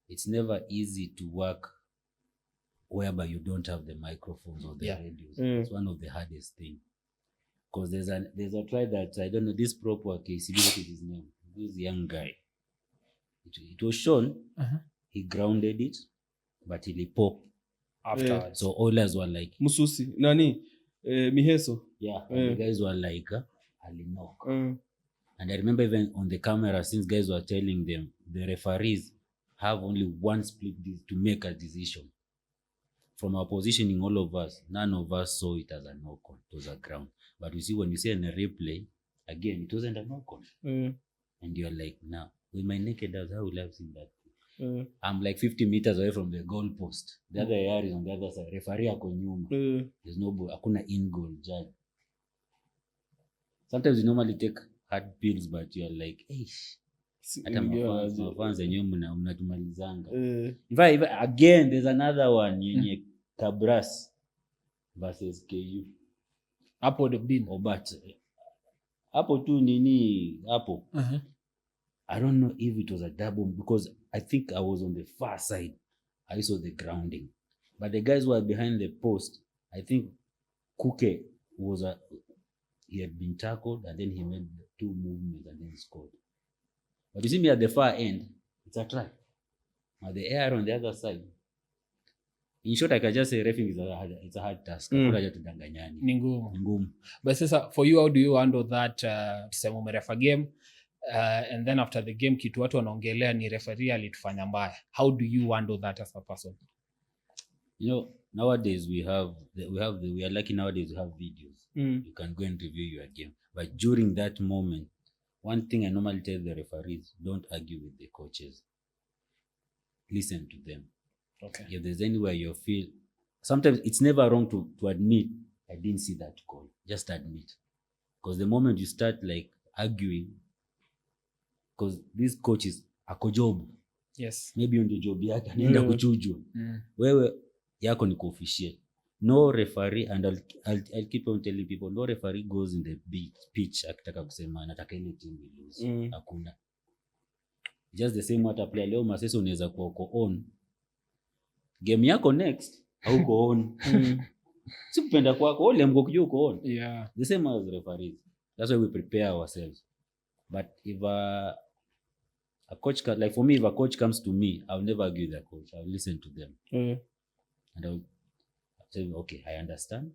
it's never easy to work whereby you don't have the microphones or the radios. It's one of the hardest things. Because there's a try that, I don't know, this proper KCB, what is his name? This young guy. It was shown, he grounded it, but he popped afterwards. So Oilers were like... Mususi. Nani? Miheso. Yeah. The guys were like, Alinok. And I remember even on the camera, since guys were telling them, the referees have only one split to make a decision. From our positioning, all of us, none of us saw it as a knock-on. It was a ground. But you see, when you see in a replay, again, it wasn't a knock-on. And you're like, now, with my naked eyes, how will I have seen that? I'm like 50 meters away from the goal post. The other AR is on the other side. Referee ako nyuma. There's no ball. Hakuna in goal judge. Sometimes you normally take hard pills, but you're like, hata mafans yenyewe mnatumalizanga. In fact, again, there's another one yenye Cabras versus KU. Hapo the bin. But hapo tu nini hapo. I don't know if it was a double because I think I was on the far side. I saw the grounding. But the guys who were behind the post, I think Kuke he had been tackled and then he made 2 movements and then he scored. But you see me at the far end, it's a try. But the air on the other side. In short, I can just say reffing it's a hard task. Ni ngumu. But sasa, for you, how do you handle that? Tuseme umerefa game, and then after the game, kitu watu wanaongelea ni referee alitufanya mbaya. How do you handle that as a person? You know, nowadays we are lucky nowadays we have videos. You can go and review your game. But during that moment, one thing I normally tell the referees, don't argue with the coaches. Listen to them. Okay. If there's anywhere you feel sometimes it's never wrong to admit I didn't see that call. Just admit, because the moment you start like arguing, because this coach is ako job, Yes. maybe on the job yake anaenda kuchujwa, wewe yako ni officiate. No referee, and I'll keep on telling people, no referee goes in the pitch akitaka kusema nataka ile team lose. Hakuna. Just the same what player leo Masese unaweza kuwa uko on game yako next hauko on. Si kupenda kwako ole mko kujua uko on. Yeah. The same as referees. That's why we prepare ourselves. But if a coach like for me, if a coach comes to me, I'll never argue with the coach. I'll listen to them. And I'll say, okay, I understand.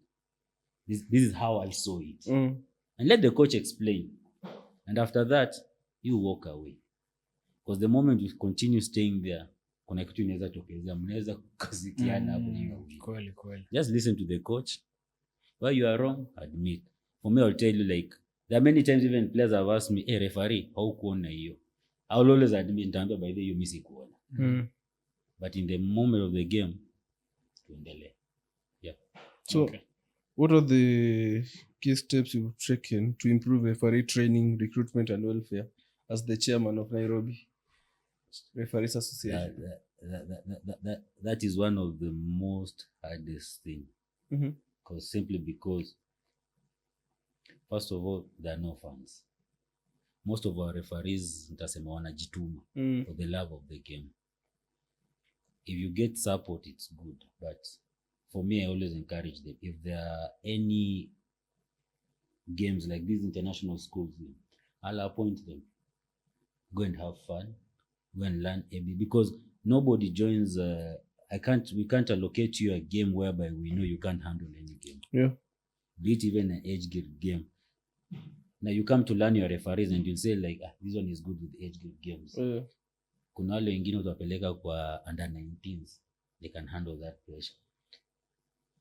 This is how I saw it. And let the coach explain. And after that, you walk away. Because the moment you continue staying there, kuna kitu inaweza tokezea, mnaweza kuzikiana hapo hiyo. Kweli. Just listen to the coach. Where you are wrong, admit. For me, I'll tell you, like, there are many times even players have asked me, hey, referee, how kuona hiyo? I'll always admit, nitaambia by the way, you miss kuona. But in the moment of the game, tuendelee. Yeah. So, what are the key steps you've taken to improve referee training, recruitment, and welfare as the chairman of Nairobi Referees Association? That is one of the most hardest thing. Simply because, first of all, there are no funds. Most of our referees nitasema wanajituma for the love of the game. If you get support, it's good. But for me, I always encourage them. If there are any games like these international schools, I'll appoint them. Go and have fun. Go and learn AB, because nobody joins. We can't allocate you a game whereby we know you can't handle any game. Yeah. Be it even an age group game. Now you come to learn your referees and you'll say like, this one is good with age group games. Kuna wale wengine utapeleka kwa under 19s, they can handle that pressure.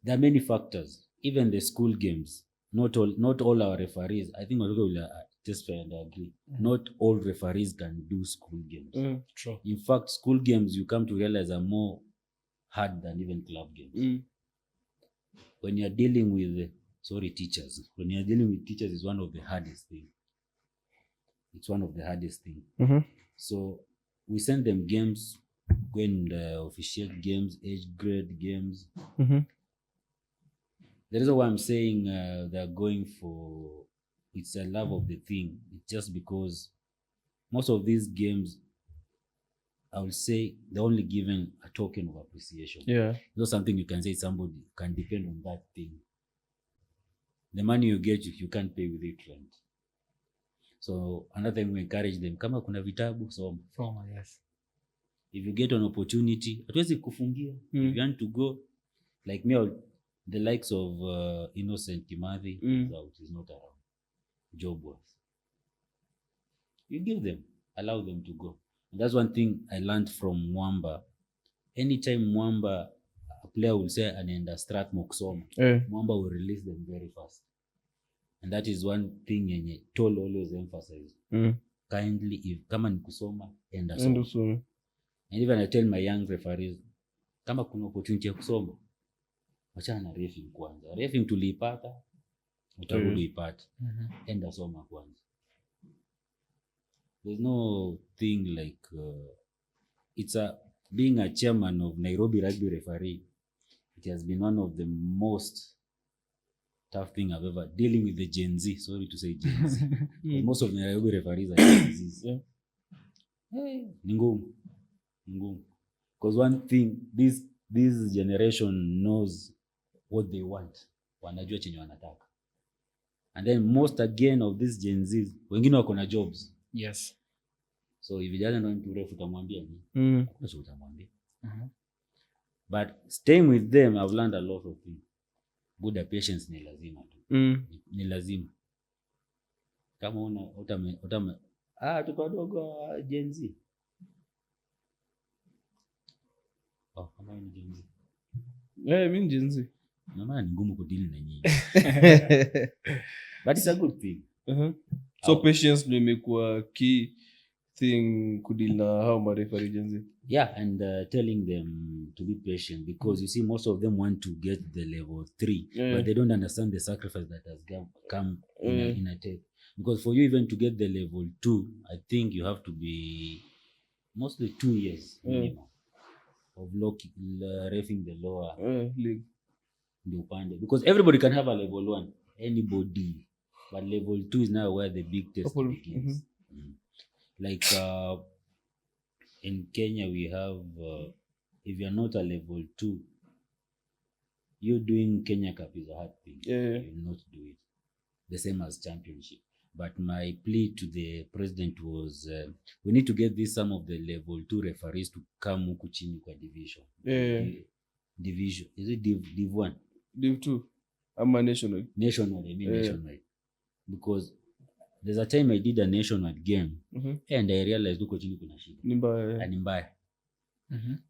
There are many factors. Even the school games, not all our referees, I think Maruga will testify and agree, not all referees can do school games. True. In fact, school games you come to realize are more hard than even club games. When you're dealing with teachers. When you're dealing with teachers, is one of the hardest things. It's one of the hardest things. So we send them games, go and officiate games, age grade games. The reason why I'm saying they're going for, it's a love of the thing. It's just because most of these games, I would say they're only given a token of appreciation. Yeah. It's not something you can say somebody can depend on that thing. The money you get, you can't pay with it rent. So another thing we encourage them, kama kuna vitabu, soma. Yes. If you get an opportunity, hatuwezi kufungia. If you want to go, like me, the likes of Innocent Amadi is out, is not around. Job was. You give them, allow them to go. And that's one thing I learned from Mwamba. Anytime Mwamba, a player will say anaenda Strathmore kusoma, Mwamba will release them very fast. And that is one thing yenye Tol always emphasize. Kindly, if kama ni kusoma, enda soma. And even I tell my young referees, kama kuna opportunity ya kusoma, wachana na refing kwanza. Refing tuliipata, utarudi ipata. Enda soma kwanza. There's no thing like, being a chairman of Nairobi Rugby Referee, it has been one of the most tough thing I've ever, dealing with the Gen Z, sorry to say Gen Z. Most of the Nairobi referees are Gen Zs. Ni ngumu. Because one thing, this generation knows what they want. Wanajua chenye wanataka. And then most again of these Gen Zs, wengine wako na jobs. Yes. So if he doesn't want to ref, utamwambia ni? Kwa sababu utamwambia. But staying with them, I've learned a lot of things. Buda patience ni lazima tu. Ni lazima. Kama tuko wadogo Gen Z. Kama ni Gen Z. Mimi ni Gen Z. Mama ni ngumu kudili na nyinyi. But it's a good thing. So patience ndio imekuwa key thing kudeal na how marefa Gen Yeah, and telling them to be patient, because you see most of them want to get the level 3, but they don't understand the sacrifice that has come in a tape. Because for you even to get the level 2, I think you have to be mostly 2 years minimum of reffing the lower league. Because everybody can have a level 1, anybody, but level 2 is now where the big test begins. Like in Kenya we have if you're not a level 2, you doing Kenya Cup is a hard thing. You will not do it the same as championship. But my plea to the president was we need to get some of the level 2 referees to come huku chini kwa division. Division, is it div 1? Div 2 ama national? Nationwide. Because there's a time I did a nationwide game and I realized huko chini kuna shida. Ni mbaya.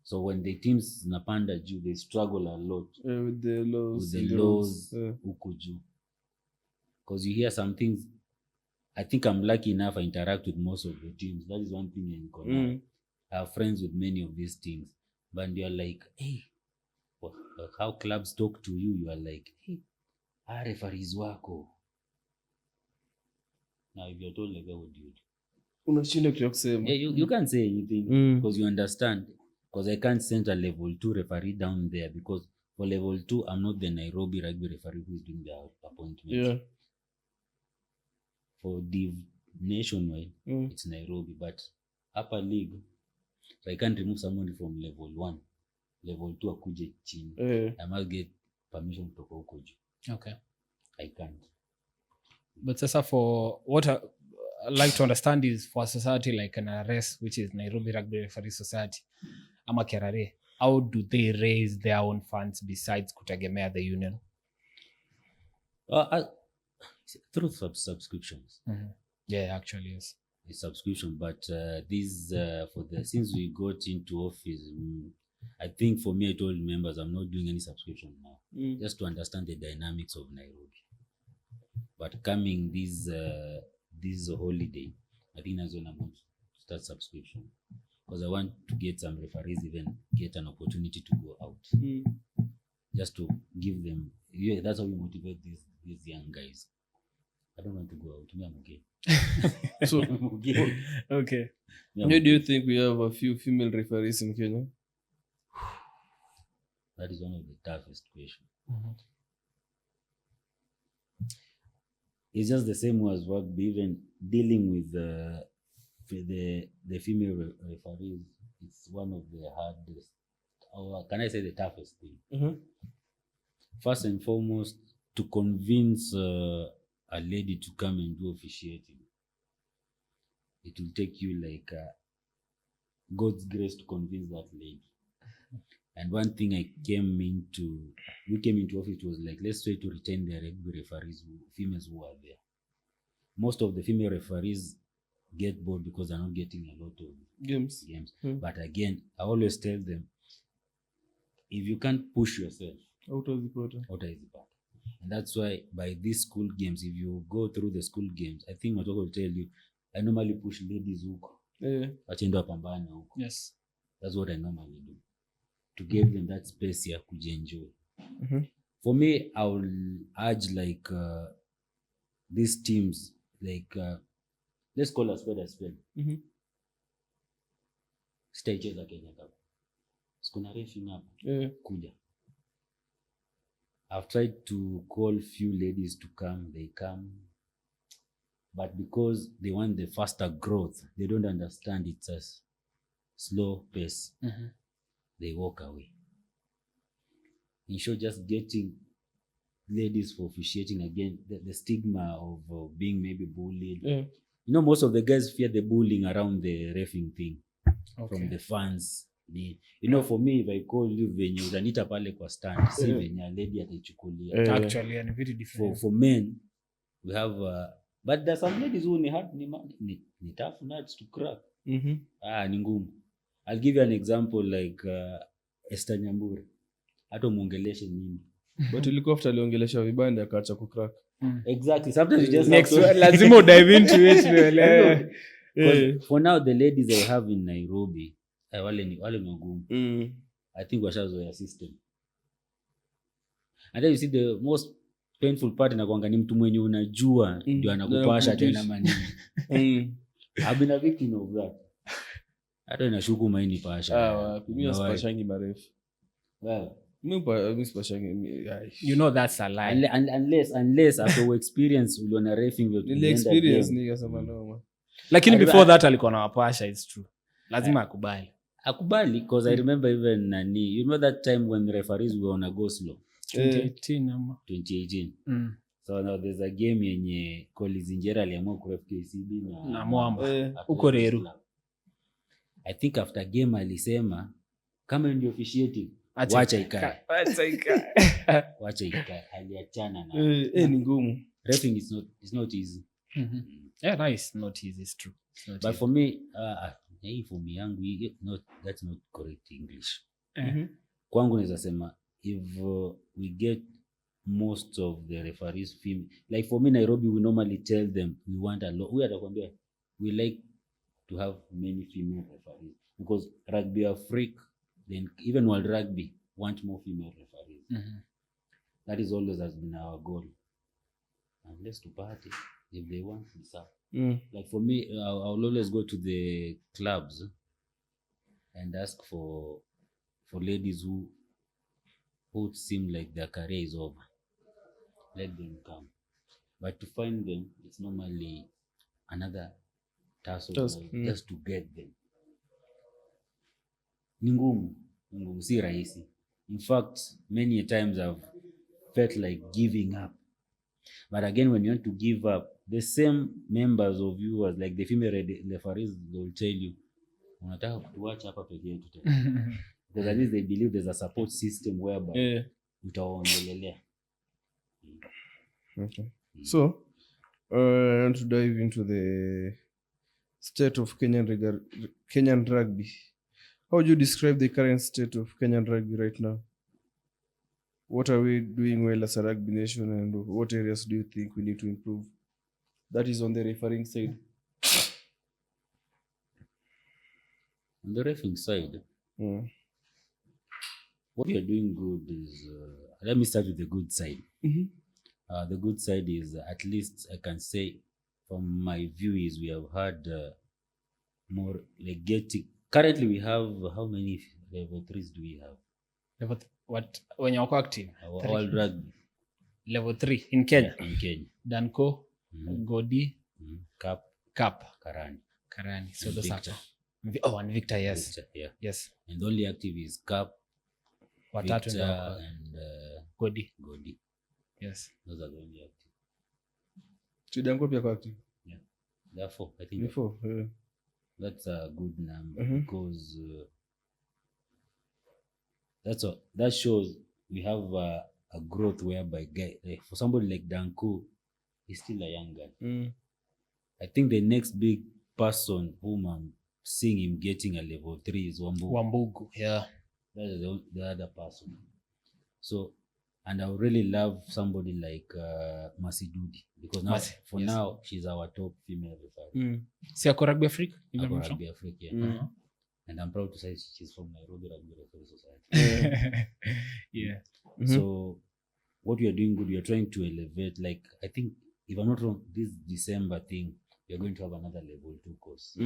So when the teams zinapanda juu, they struggle a lot with the laws huko juu. Because you hear some things. I think I'm lucky enough I interact with most of the teams. That is one thing in common. I have friends with many of these teams. But you're like, hey, how clubs talk to you, you are like, hey, referees wako. Now if you're told like that, what do you do? Unashinda kitu kusema. You can't say anything because you understand. Because I can't send a level 2 referee down there, because for level 2, I'm not the Nairobi rugby referee who is doing the appointment. For the nationwide, it's Nairobi, but upper league, so I can't remove someone from level 1, level 2 akuje chini. I must get permission kutoka huko juu. Okay. I can't. But sasa for what I like to understand is for a society like an RS, which is Nairobi Rugby Referee Society, ama KRA, how do they raise their own funds besides kutegemea the union? Through subscriptions. Yeah, actually, yes. It's subscription, but these since we got into office, I think for me, I told members I'm not doing any subscription now, just to understand the dynamics of Nairobi. But coming this holiday, I think that's when I'm going to start subscription, because I want to get some referees even get an opportunity to go out, just to give them. Yeah, that's how we motivate these young guys. I don't want to go out. Me, I'm okay. So, okay. Why do you think we have a few female referees in Kenya? That is one of the toughest questions. It's just the same as rugby. Even dealing with the female referees, it's one of the hardest, or can I say the toughest thing? First and foremost, to convince a lady to come and do officiating, it will take you like God's grace to convince that lady. And one thing we came into office was like, let's try to retain the rugby referees, females who are there. Most of the female referees get bored because they're not getting a lot of games. But again, I always tell them, if you can't push yourself, out of the party. And that's why by these school games, if you go through the school games, I think Matoko will tell you, I normally push ladies huko. Wachendo wapambane huko. Yes. That's what I normally do, to give them that space ya kujenjoy. For me, I will urge like these teams, like let's call a spade a spade. Sitaicheza Kenya Cup. Sikuna refing hapa. Kuja. I've tried to call few ladies to come, they come. But because they want the faster growth, they don't understand it's a slow pace. They walk away. In short, just getting ladies for officiating again, the stigma of being maybe bullied. You know, most of the guys fear the bullying around the reffing thing from the fans. You know, for me, if I call you venye utanita pale kwa stand, si venye a lady ataichukulia. Actually, and very different. For men, we have, but there's some ladies who ni tough nuts to crack. Ni ngumu. I'll give you an example like Esther Nyambura. Hata muongeleshe nini. But ilikuwa after aliongelesha vibanda akaacha kucrack. Exactly. Sometimes you just lazima dive into it. For now the ladies I have in Nairobi wale ni wagumu. I think washazoea system. And then you see the most painful part inakuanga ni mtu mwenye unajua ndio anakupasha tena manini. I've been a victim of that. Hata inashuku maini pasha. Mimi sipashangi marefu. Well, Mimi sipashangi. You know that's a lie. Unless after experience uliona refing Ile experience nikasema no. Lakini before that alikuwa na wapasha, it's true. Lazima akubali because I remember even nani, you know that time when the referees were on a go slow 2018. So now there's a game yenye Collins Injera aliamua kuref KCB na Mwamba uko Reru. I think after game alisema kama ndio officiating wacha ikae. Aliachana na ni ngumu. Refing is not easy. Yeah, no, it's not easy, it's true. It's not but easy. For me for me yangu that's not correct English. Kwangu naweza sema if we get most of the referees female, like for me Nairobi we normally tell them we want a lot, atakwambia we like to have many female referees because rugby Africa, then even World Rugby want more female referees. That is always has been our goal, unless to party if they want this up. Like for me I'll always go to the clubs and ask for ladies who seem like their career is over, let them come. But to find them, it's normally another task just to get them. Ni ngumu si rahisi. In fact, many times I've felt like giving up. But again, when you want to give up, the same members of you as like the female referees, they will tell you, unataka kutuacha hapa peke yetu tena. Because at least they believe there's a support system whereby utaongelelea. Okay. So, I want to dive into the state of Kenyan rugby. How would you describe the current state of Kenyan rugby right now? What are we doing well as a rugby nation, and what areas do you think we need to improve? That is on the refereeing side. On the refereeing side, what we are doing good is, let me start with the good side. The good side is, at least I can say from my view, is we have had more legatic. Currently we have, how many level 3s do we have? What when you're active? All rugby. Level 3 in Kenya. In Kenya. Danco, Godi, Cup, Karani. So those are. And Victor, yes. Victor, yeah. Yes. And the only active is Cup, Victor, and Godi. Yes. Those are the only active. Chidango pia kwa active. Yeah. Therefore, I think that's a good number because that shows we have a growth whereby like for somebody like Danko, he's still a young guy. I think the next big person whom I'm seeing him getting a level 3 is Wambugu. Yeah. That is the other person. So, and I would really love somebody like Masidudi, because now now she's our top female referee. See, Rugby Africa? Rugby Africa, yeah. And I'm proud to say she's from Nairobi Rugby Referee Society. Yeah. So what we are doing good, we are trying to elevate, like, I think, if I'm not wrong, this December thing, we are going to have another level 2 course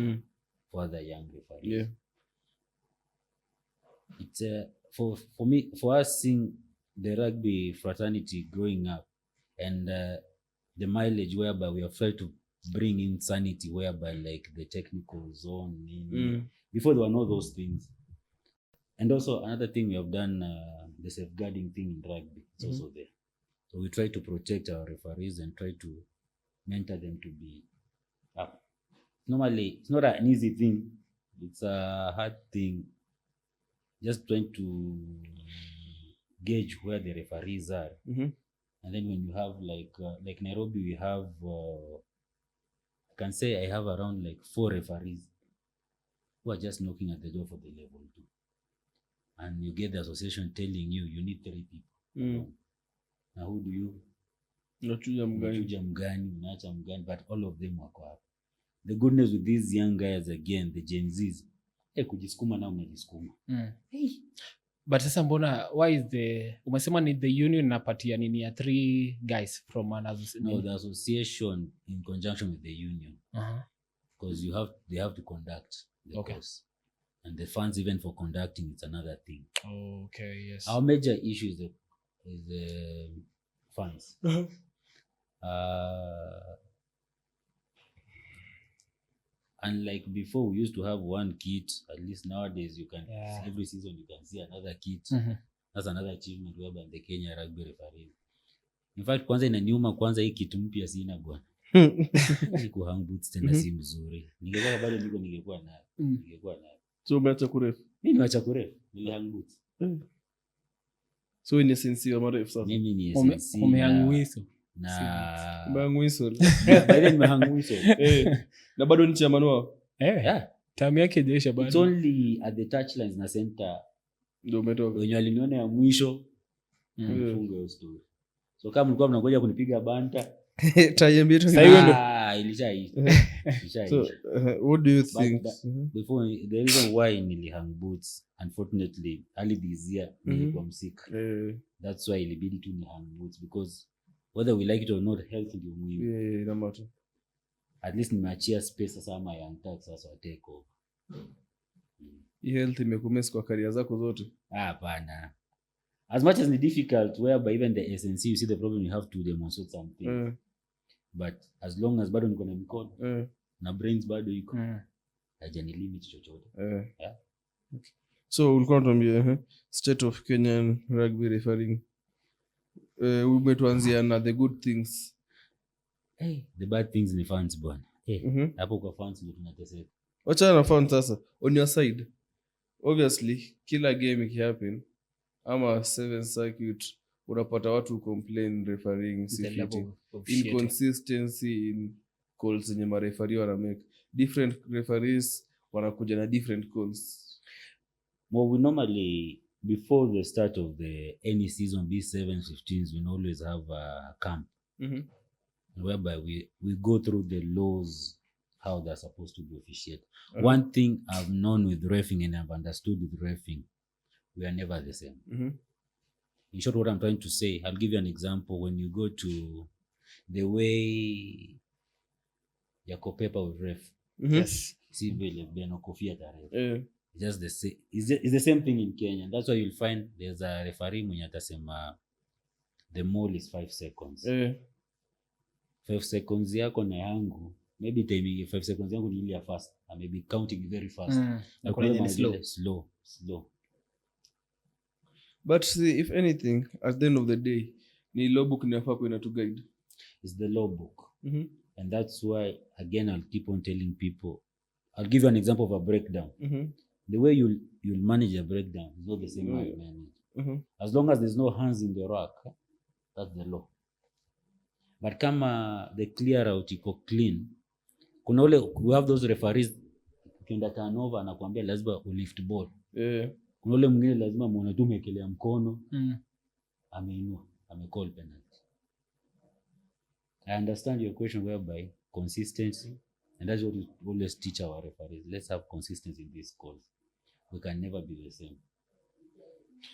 for other young referees. Yeah. It's for me, for us seeing the rugby fraternity growing up, and the mileage whereby we have tried to bring in sanity, whereby like the technical zone, before there were no those things. And also another thing we have done, the safeguarding thing in rugby, it's also there. So we try to protect our referees and try to mentor them to be up. Normally, it's not an easy thing. It's a hard thing. Just trying to gauge where the referees are. And then when you have like Nairobi, we have, I can say I have around like 4 referees who are just knocking at the door for the level 2. And you get the association telling you need 3 people. Now who do you? Unachuja mgani, unaacha mgani, but all of them wako up. the goodness with these young guys again, the Gen Zs, kujiskuma na unajiskuma. But sasa mbona, why is umesema ni the union napatia nini ya 3 guys from another? No, the association in conjunction with the union. Because they have to conduct the course. And the funds even for conducting, it's another thing. Okay, yes. Our major issue is the funds. Unlike before, we used to have one kit. At least nowadays, you can every season you can see another kit. That's another achievement whereby the Kenya rugby referee. In fact, kwanza inaniuma kwanza hii kitu mpya sina bwana. Niko hang boots tena si mzuri. Ningekuwa bado ningekuwa nayo. So umeacha kuref? Mimi nimeacha kuref. Nili hang boots. So ni sensi wa maref sasa. Mimi ni sensi. Umehang whistle. Na umehang whistle. Baada nimehang whistle. Na bado ni chairman wao? Yeah. Time yake jeisha bado. It's only at the touchlines na center. Ndio umetoka. Wenye waliniona ya mwisho. Mfungo hiyo story. So kama mlikuwa mnangoja kunipiga banta, tayembe tu. Ilishaisha. So what do you think? Before the reason why nilihang boots, unfortunately early this year nilikuwa sick. That's why ilibidi tu ni hang boots, because whether we like it or not, health ndio muhimu. No matter. At least nimeachia space sasa ama young tax sasa take over. Health imekumess kwa career zako zote? Hapana. As much as it's difficult, whereby even the SNC, you see the problem, you have to demonstrate something. But as long as bado niko na mikono, na brains bado iko, hajani limit chochote. Okay. So ulikuwa unatuambia state of Kenyan rugby refereeing. Umetuanzia na the good things. The bad things ni fans bwana. Hapo kwa fans ndio tunateseka. Wacha na fans sasa. On your side, obviously kila game ikihappen ama 7th circuit unapata watu complain refereeing officiating, inconsistency in calls zenye mareferee wana make, different referees wanakuja na different calls. Well, we normally before the start of any season, B7s, 15s, we always have a camp whereby we go through the laws, how they're supposed to be officiated. One thing I've known with reffing and I've understood with reffing, we are never the same. In short, what I'm trying to say, I'll give you an example. When you go to the way Yako Pepa with ref, yes, Sivile Beno Kofi at ref, just the same. It's the same thing in Kenya. That's why you'll find there's a referee mwenye atasema the mall is 5 seconds. 5 seconds yako na yangu, maybe timing 5 seconds yangu ni ile ya fast. I may be counting very fast. Na kuna slow. But see, if anything, at the end of the day, ni law book inafaa kuwa to guide. It's the law book. And that's why, again, I'll keep on telling people. I'll give you an example of a breakdown. The way you'll manage a breakdown is not the same way you manage. As long as there's no hands in the rack, that's the law. But kama the clear out iko clean, kuna ule, we have those referees, ukienda turnover anakuambia lazima ulift ball. Kuna ule mwingine lazima muone tu umekelea mkono, ameinua, amecall penalty. I understand your question whereby consistency, and that's what we always teach our referees. Let's have consistency in these calls. We can never be the same.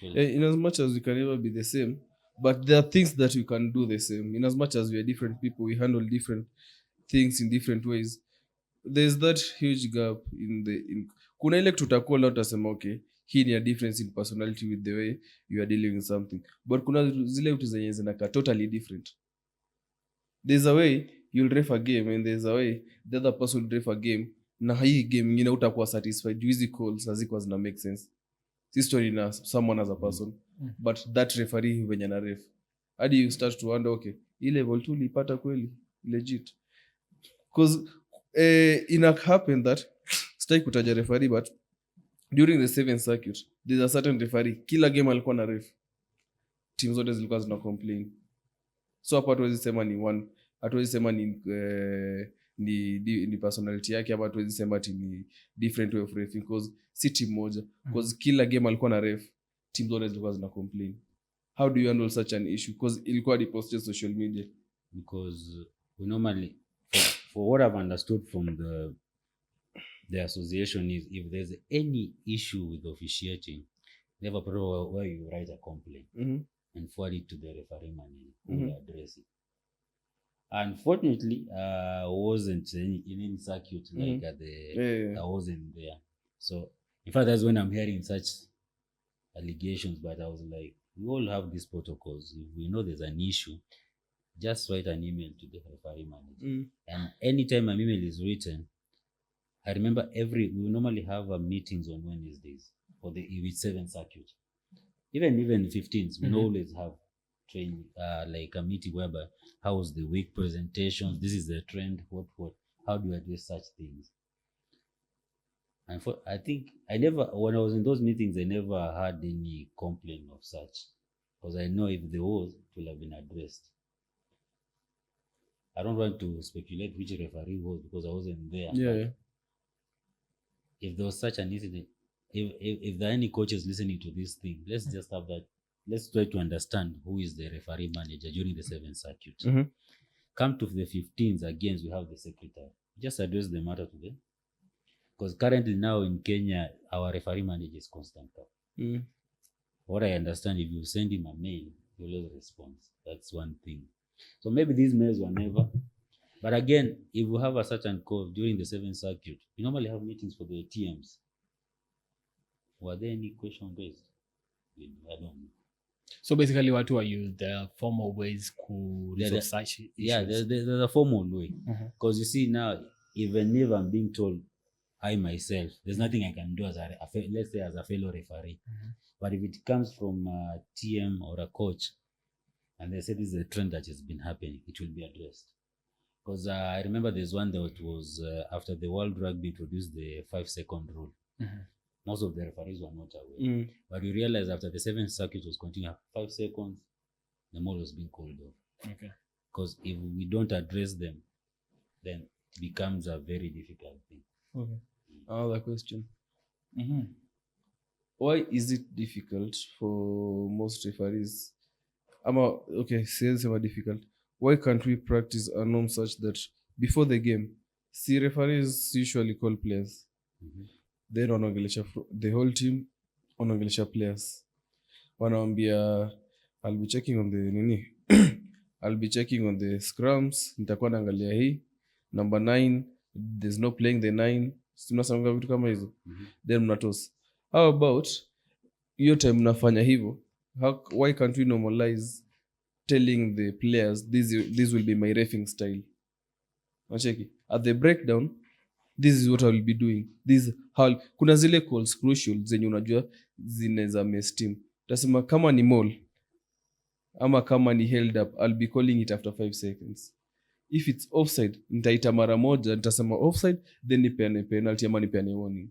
In as much as we can never be the same, but there are things that we can do the same. In as much as we are different people, we handle different things in different ways. There's that huge gap in kuna ile tutakuwa leo tutasema okay, hii ni a difference in personality with the way you are dealing with something. But kuna zile vitu zenye zinaka totally different. There's a way you'll ref a game and there's a way the other person will ref a game. Na hii game nyingine utakuwa satisfied. Easy calls hazikuwa zina make sense. This story na someone as a person. But that referee wenye na ref. Hadi you start to wonder, okay, hii level 2 lipata kweli legit. Because it happened that stay kutaja referee, but during the 7th circuit there's a certain referee kila game alikuwa na ref, teams zote zilikuwa zina complain. So hapo hatuwezi sema ni one, hatuwezi sema ni personality yake, ama hatuwezi sema ati ni different way of refing, because si team moja, because kila game alikuwa na ref, teams zote zilikuwa zina complain. How do you handle such an issue? Because ilikuwa posted social media. Because we normally for what I've understood from the association is if there's any issue with officiating, they have a program where you write a complaint and forward it to the referee manager who will address it. Unfortunately, I wasn't in any circuit like at the I wasn't there. So in fact, that's when I'm hearing such allegations. But I was like, we all have these protocols. If we know there's an issue, just write an email to the referee manager. And anytime an email is written, I remember we normally have meetings on Wednesdays for the 7th circuit. Even 15s, we always have training, like a meeting whereby how was the week presentations, this is the trend, what, how do I do such things? And I think when I was in those meetings, I never had any complaint of such, because I know if there was, it will have been addressed. I don't want to speculate which referee was because I wasn't there. Yeah. If there was such an incident, if there are any coaches listening to this thing, let's just have that. Let's try to understand who is the referee manager during the 7th circuit. Come to the 15s, again, we have the secretary. Just address the matter to them. Because currently now in Kenya, our referee manager is constant. What I understand, if you send him a mail, he will respond. That's one thing. So maybe these mails were never. But again, if we have a certain call during the 7th circuit, we normally have meetings for the TMs. Were there any question based? I don't know. So basically, what were you the formal ways to resolve such issues? Yeah, there's a formal way. Because you see now, even if I'm being told, I myself, there's nothing I can do as let's say as a fellow referee. But if it comes from a TM or a coach, and they say this is a trend that has been happening, it will be addressed. Because I remember there's one that was after the World Rugby introduced the 5-second rule. Most of the referees were not aware. But we realized after the 7th circuit was continuing, 5 seconds, the ball was being called off. Because if we don't address them, then it becomes a very difficult thing. Another question. Why is it difficult for most referees? Say difficult. Why can't we practice a norm such that before the game, referees usually call players. Then wanaongelesha the whole team, wanaongelesha players. Wanaambia, I'll be checking on the I'll be checking on the scrums, nitakuwa naangalia hii. Number 9, there's no playing the 9. Tunasanga vitu kama hizo. Then mnatos. How about hiyo time mnafanya hivyo? Why can't we normalize telling the players this will be my reffing style? Nacheki. At the breakdown, this is what I will be doing. Kuna zile calls crucial zenye unajua zinaweza mess team. Tasema kama ni maul ama kama ni held up, I'll be calling it after 5 seconds. If it's offside, nitaita mara moja, nitasema offside, then nipeane penalty ama nipeane warning.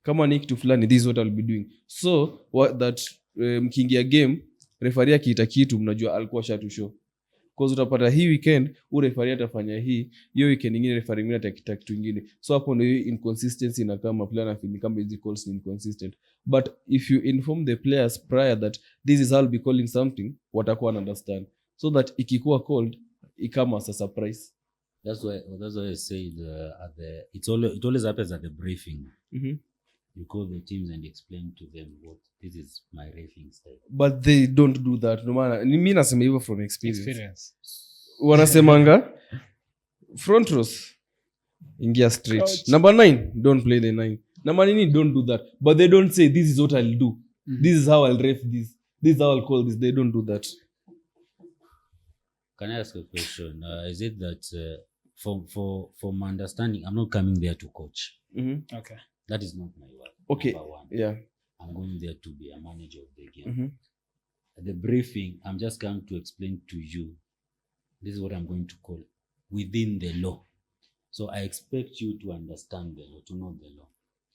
Kama ni kitu fulani, this is what I'll be doing. So, mkiingia game, referee akiita kitu, mnajua alikuwa shatu show. Because utapata hii weekend, referee atafanya hii, hiyo weekend ingine referee mwingine atakita kitu ingine. So hapo ndio inconsistency na kama player anafeel kama hizi calls ni inconsistent. But if you inform the players prior that this is how I'll be calling something, watakuwa understand. So that ikikuwa called, ikama as a surprise. That's why I said it always happens at the briefing. You call the teams and explain to them what this is my reffing style. But they don't do that. No matter. Mimi nasema hivyo from experience. Wanasemanga front rows ingia straight. Coach. Number 9, don't play the 9. Number 9, don't do that. But they don't say this is what I'll do. This is how I'll ref this. This is how I'll call this. They don't do that. Can I ask a question? Is it that for my understanding, I'm not coming there to coach. Okay. That is not my work. Okay. Number 1. Yeah. I'm going there to be a manager of the game. At the briefing, I'm just going to explain to you, this is what I'm going to call within the law. So I expect you to understand the law, to know the law.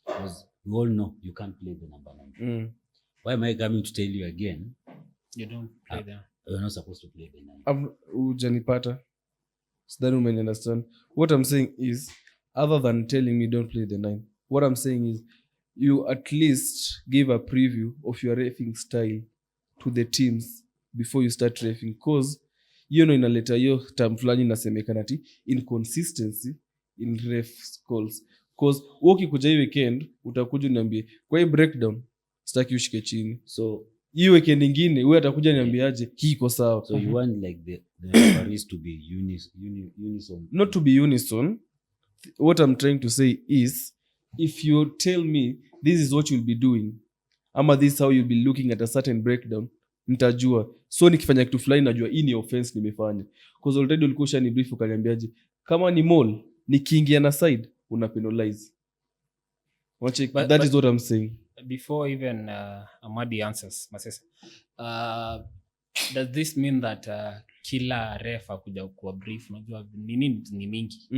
Because we all know you can't play the number 9. Why am I coming to tell you again? You don't play there. You're not supposed to play the 9. Ujanipata. So that women understand. What I'm saying is, other than telling me don't play the 9, what I'm saying is, you at least give a preview of your reffing style to the teams before you start reffing. Because hiyo ndo inaleta hiyo term fulani inasemekana ati inconsistency in ref calls. Cause ukikuja hii weekend utakuja niambie kwa hii breakdown sitaki ushike chini, so hii weekend nyingine wewe atakuja niambiaje hii iko sawa. So you want like the referees to be unison? Not to be unison. What I'm trying to say is, if you tell me this is what you'll be doing, ama this is how you'll be looking at a certain breakdown, nitajua. So nikifanya kitu fulani najua hii ni offense nimefanya. Because already ulikuwa ushani brief ukaniambiaje kama ni mall nikiingia na side una penalize. That is what I'm saying. Before even Amadi answers, Masesa, does this mean that kila ref akuja kuwa brief? Unajua nini ni mingi.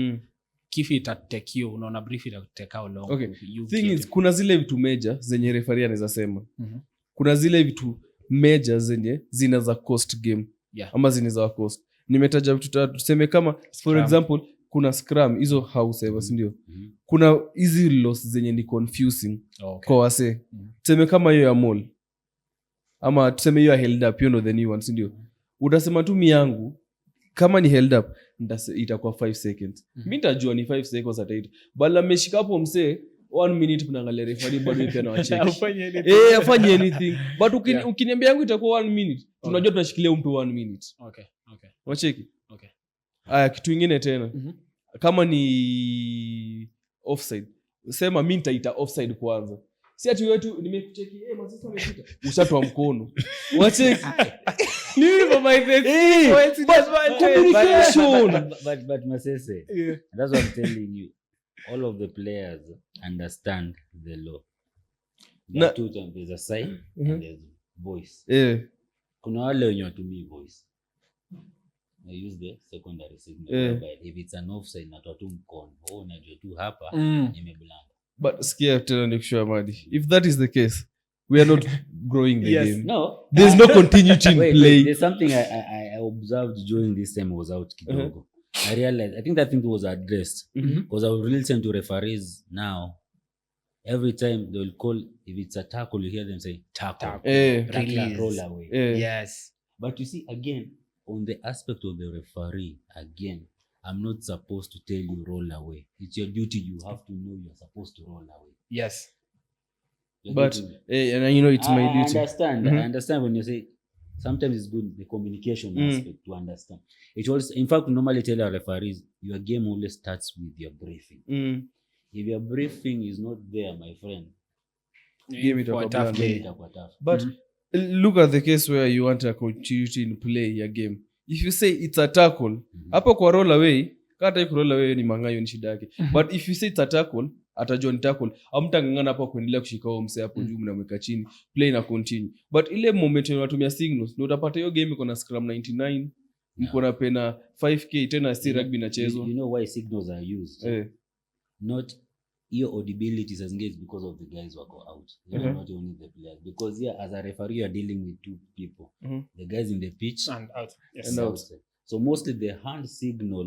Kifi itatekio, unaona brief itateka how long. Okay. Thing is, kuna zile vitu major zenye referee anaweza sema. Kuna zile vitu major zenye zinaweza cost game. Yeah. Ama zinaweza cost. Nimetaja vitu tatu. Tuseme kama for example kuna scrum, hizo house evers ndio. Kuna easy loss zenye ni confusing kwa wase. Tuseme kama hiyo ya mall. Ama tuseme hiyo ya held up, you know the new ones ndio. Utasema tu yangu kama ni held up itakuwa 5 seconds. Mimi nitajua ni 5 seconds at 8. Bala meshika hapo msee 1 minute tunaangalia referee bado pia na wacheki. Afanye anything. But ukiniambia yangu itakuwa 1 minute. Tunajua tunashikilia mtu 1 minute. Okay. Wacheki. Okay. Aya, kitu kingine tena. Kama ni offside. Sema mimi nitaita offside kwanza. Si ati wetu nimekucheki Masesa amepita. Ushatoa mkono. Wacheki. But Masese, that's what I'm telling you. All of the players understand the law. There's a sign and there's voice. Kuna wale wenye watumii voice. I use the secondary signal. But if it's an offside natoa tu mkono. Unajua tu hapa nimebulanga. But scare tell Enoch Amadi. If that is the case, we are not growing the game. No. There's no continuity in play. There's something I observed during this time was out kidogo. I realized, I think that thing was addressed. Because I will listen to referees now. Every time they will call, if it's a tackle, you hear them say, tackle. Roll away. Yes. But you see, again, on the aspect of the referee, again, I'm not supposed to tell you roll away. It's your duty. You have to know you're supposed to roll away. Yes. But and you know it's my duty. I understand when you say sometimes it's good the communication aspect to understand. It also, in fact, we normally tell our referees your game always starts with your briefing. If your briefing is not there, my friend, game it a tough day. But look at the case where you want a continuity in play your game. If you say it's a tackle, hapo kwa roll away, kata iko roll away ni mangayo ni shida yake. But if you say it's a tackle, atajua ni tackle, amtangangana hapo kuendelea kushika huo mse hapo juu mnamweka chini, play na continue. But ile moment unatumia signals, ndio utapata hiyo game iko na scrum 99, mko na pena 5k tena si rugby inachezwa. You know why signals are used? Not your audibility as engaged because of the guys who go out. Not only the players. Because here as a referee you are dealing with two people. The guys in the pitch and out. Yes. And outside. So mostly the hand signal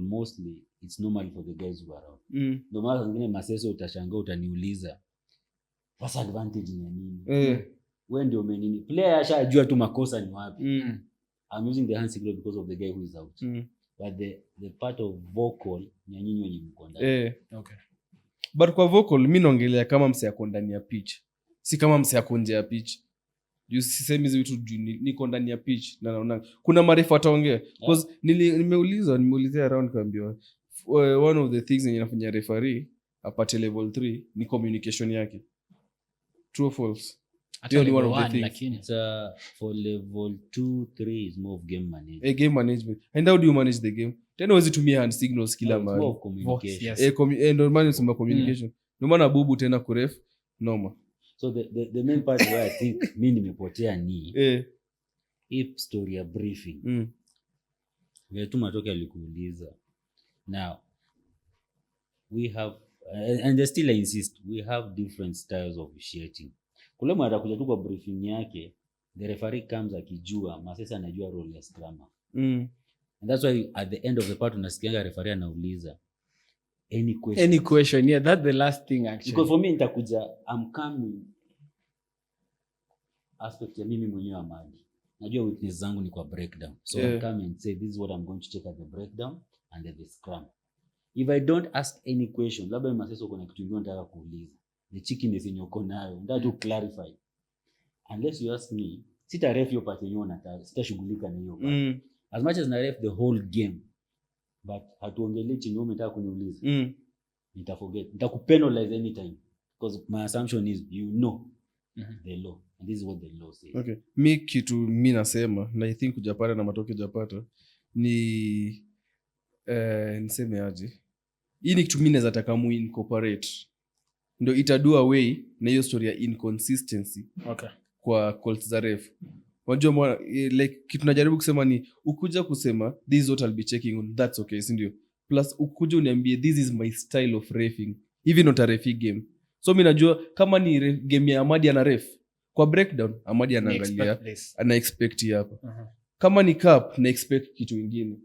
it's normal for the guys who are out. Ndio maana wengine Masesa utashangaa utaniuliza what's advantage ni nini? Wewe ndio umenini? Player ashajua tu makosa ni wapi. I'm using the hand signal because of the guy who is out. But the part of vocal ni nyinyi wenye mko ndani. Okay. But kwa vocal mimi naongelea kama mse yako ndani ya pitch. Si kama mse yako nje ya pitch. You sisemi hizo vitu niko ndani ya pitch na naona kuna marefa ataongea because nimeulizia around kaambiwa one of the things inafanya referee apate level 3 ni communication yake. True or false? Actually one of the things. It's for level 2 3 is more of game management. Game management. And how do you manage the game? Tena huwezi tumia hand signals kila mahali. More communication. Yes. Ndio maana nasema communication. Ndio maana bubu tena kuref noma. So the main part where I think mimi nimepotea ni if story ya briefing. Vile tu matoke alikuuliza. Now we have and they still insist we have different styles of officiating. Kule mara kuja tu kwa briefing yake the referee comes akijua Masesa anajua role ya scrummer. And that's why at the end of the part unasikianga referee anauliza any question. Yeah, that's the last thing actually. Because for me nitakuja I'm coming aspect ya mimi mwenyewe Amadi. najua weakness zangu ni kwa breakdown, so I come and say this is what I'm going to check at the breakdown and at the scrum. If I don't ask any question, labda Maseso kuna kitu kingine nataka kuuliza, the chickiness yenye uko nayo nataka to clarify. Unless you ask me, sita ref hiyo part yenye unataka, sitashughulika na hiyo part. As much as na ref the whole game, but hatuongelee chenye umetaka kuniuliza, nitaforget, nitakupenalize anytime, because my assumption is you know the law, and this is what the law says. Okay, mi kitu mi nasema na I think ujapata na matokeo ujapata ni niseme aje, hii ni kitu mi naweza taka mu incorporate, ndio itadua away na hiyo story ya inconsistency kwa calls za ref. Unajua like kitu najaribu kusema ni ukuja kusema this is what I'll be checking on, that's okay, si ndio? Plus ukuja uniambie this is my style of refing, even not a refi game. So mimi najua kama ni game ya Amadi ana ref kwa breakdown, Amadi anaangalia ana expect hapa. Kama ni cup na expect kitu kingine,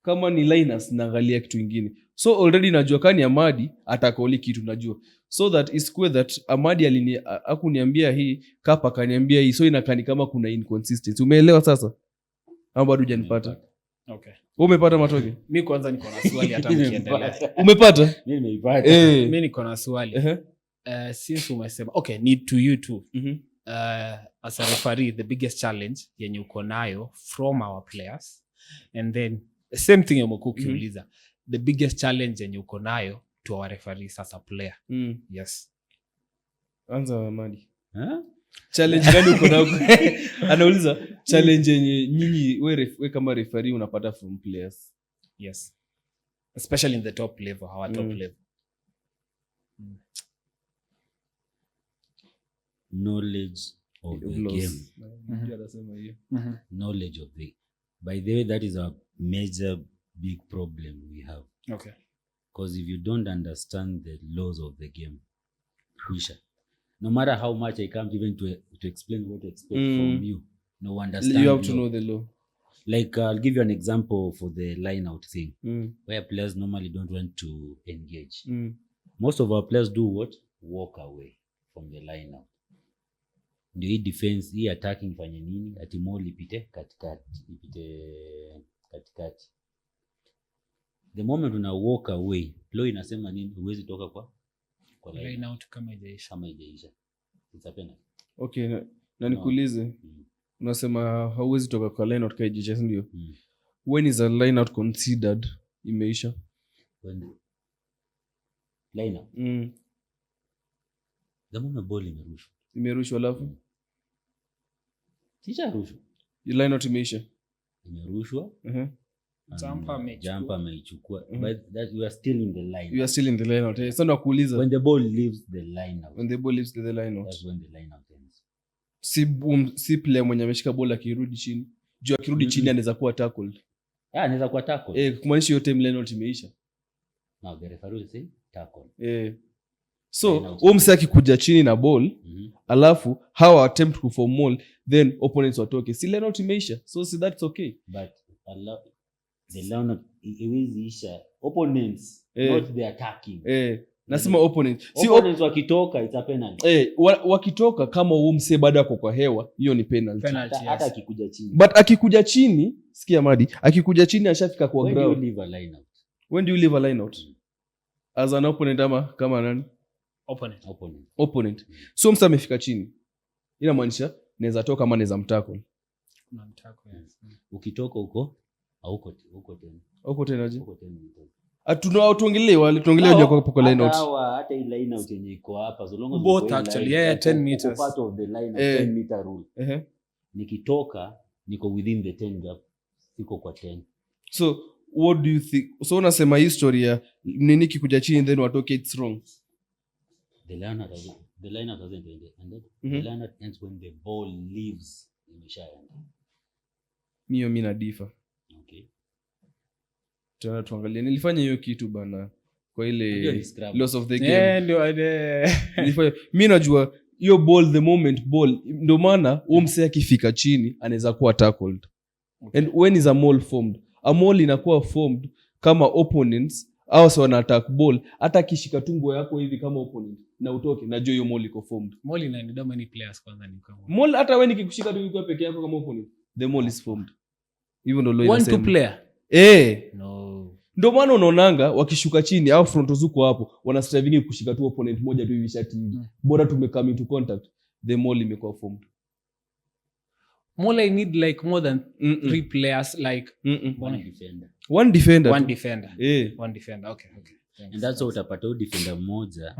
kama ni liners naangalia kitu kingine. So already najua kani Amadi atakoli kitu najua, so that is clear that Amadi akuniambia hii, cup akaniambia hii, so inakani kama kuna inconsistency. Umeelewa sasa au bado hujanipata? Okay, umepata matokeo? Mimi kwanza niko na swali hata mkiendelea. Umepata? Mimi nimeipata. Mimi niko na swali. Since umesema okay, need to you too. As a referee, the biggest challenge yenye uko nayo from our players, and then the same thing umekuwa ukiuliza, the biggest challenge yenye uko nayo to our referees as a player. Yes. Anza Amadi. Challenge gani uko nayo? Anauliza challenge yenye nyinyi wewe kama referee unapata from players. Yes. Especially in the top level, our top level. Knowledge of the game. Knowledge of the, by the way, that is a major big problem we have. Okay. Because if you don't understand the laws of the game, no matter how much I come even to explain what to expect from you, no understand. You have to know the law. Like I'll give you an example for the line out thing, where players normally don't want to engage. Most of our players do what? Walk away from the line out. Ndio hii defense, hii attacking fanye nini? Ati mall ipite katikati. The moment una walk away, law inasema nini? Huwezi toka kwa line out kama haijaisha. It's a penalty. Okay, na nikuulize. Unasema hauwezi toka kwa line out kwa haijaisha, ndio? When is a line out considered imeisha? When line out. The moment ball imerushwa alafu tisha rushwa, line out imeisha, imerushwa, jumper ameichukua, but that you are still in the line. You are still in the line out. Sasa nakuuliza, when the ball leaves the line out. When the ball leaves the line out, that's when the line out ends. Si player mwenye ameshika ball akirudi chini. Juu akirudi chini anaweza kuwa tackled. Anaweza kuwa tackled. Kumaanisha hiyo time line out imeisha. Now the referee will say tackle. So mse akikuja chini na ball, alafu how attempt to form mall, then opponents watoke, si line out imeisha. So that's okay. But the line out imeisha, opponents not the attacking. Nasema opponents. Si opponents wakitoka it's a penalty. Wakitoka kama mse baada yako kwa hewa, hiyo ni penalty. Hata akikuja chini. But akikuja chini, sikia Amadi, akikuja chini ashafika kwa ground. When do you leave a line out? When do you leave a line out? As an opponent ama kama nani? Opponent. So msa amefika chini, inamaanisha naweza toka ama naweza mtackle. Kuna mtackle, yes. Ukitoka huko huko tena je? Tuongelee kwa line out. Hata ile line out yenye iko hapa, so long as both actually 10 meters part of the line of 10 meter rule. Nikitoka niko within the 10 gap, siko kwa 10. So what do you think? So unasema history ya nini kikuja chini then watoke, it's wrong. The line out doesn't end. The line out ends when the ball leaves imeshaenda. Mimi na difa. Okay. Tuangalie nilifanya hiyo kitu bana kwa ile loss of the game. Nilifanya mimi najua hiyo ball, the moment ball, ndio maana mse akifika chini anaweza kuwa tackled. Okay. And when is a mall formed? A mall inakuwa formed kama opponents au sawa na attack ball, hata kishika tumbo yako hivi kama opponent na utoke, najua hiyo mall iko formed. Mall ina need many players kwanza ni kama. Mall hata wewe nikikushika tu ukiwa peke yako kama opponent, the mall is formed. Even though law 1-2 inasema. player. No. Ndio maana unaonanga wakishuka chini au front zuko hapo wana striving kushika tu opponent moja tu hivi shati hivi. Bora tumekame into contact, the mall imekuwa formed. Mall I need like more than 3 players like One defender. One defender. One defender. Okay. And that's how utapata defender mmoja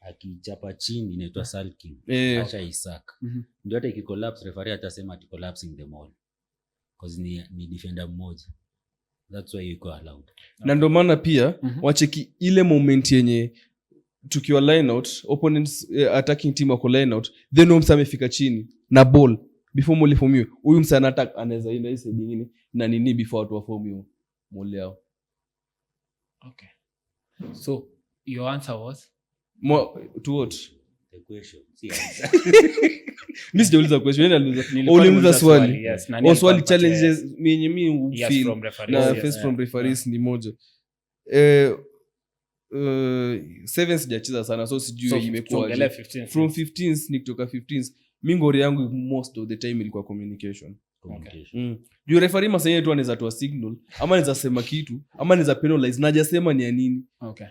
akichapa chini inaitwa sulking. Acha Isaac. Ndio hata ikicollapse referee atasema ati collapsing the mall. Because ni defender mmoja. That's why you go allowed. Na ndio maana pia wacheki ile moment yenye tukiwa line out opponents attacking team wako line out then msa amefika chini na ball before mole form hiyo huyu msa ana attack anaweza enda hiyo side nyingine na nini before watu wa form hiyo mole yao. Okay. So your answer was to what? The question. Mimi sijauliza question, uliuliza swali. Yes, swali challenges mimi yes, feel from referees, na yes, face from referees ni moja. 7 sijacheza sana so sijui imekuwa from 15s nikitoka 15s mingori yangu most of the time ilikuwa communication. Juu referee masenye tu anaweza toa signal ama anaweza sema kitu ama anaweza penalize na hajasema ni ya nini.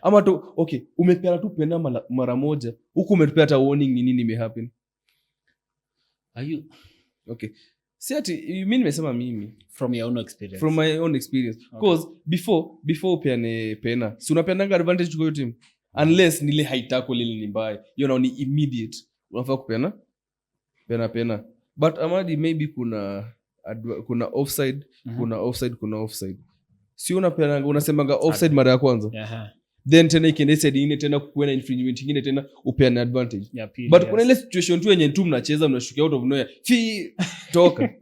Ama to umepeana tu pena mara moja huku umetupea hata warning ni nini imehappen. Are you Si ati mimi nimesema mimi from my own experience because before upeane pena si unapeana advantage kwa team unless nile haitako lile ni mbaya ni immediate unafaa kupeana pena but Amadi maybe kuna offside kuna offside si unapeana unasemanga offside mara ya kwanza then tena ikienda side nyingine tena kukuwa na infringement nyingine tena upeane advantage but kuna ile situation tu yenye tu mnacheza mnashukia out of nowhere toka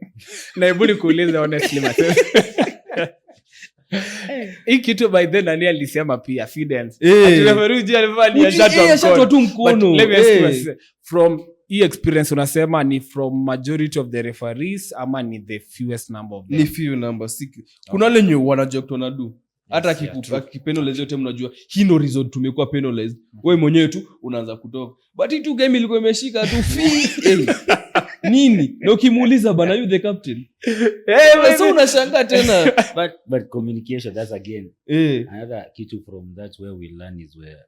na hebu nikuulize honestly myself hii kitu by then nani alisema pia fidence atureferuji alifanya shatu tu mkono from hii experience unasema ni from majority of the referees ama ni the fewest number of them? Ni few number kuna wale wenye wanajua kitu wanadu hata akipenalize yote mnajua hii no reason tumekuwa penalized wewe mwenyewe tu unaanza kutoka but hii tu game ilikuwa imeshika tu nini na ukimuuliza bana you the captain so unashangaa tena but communication that's again another kitu from that where we learn is where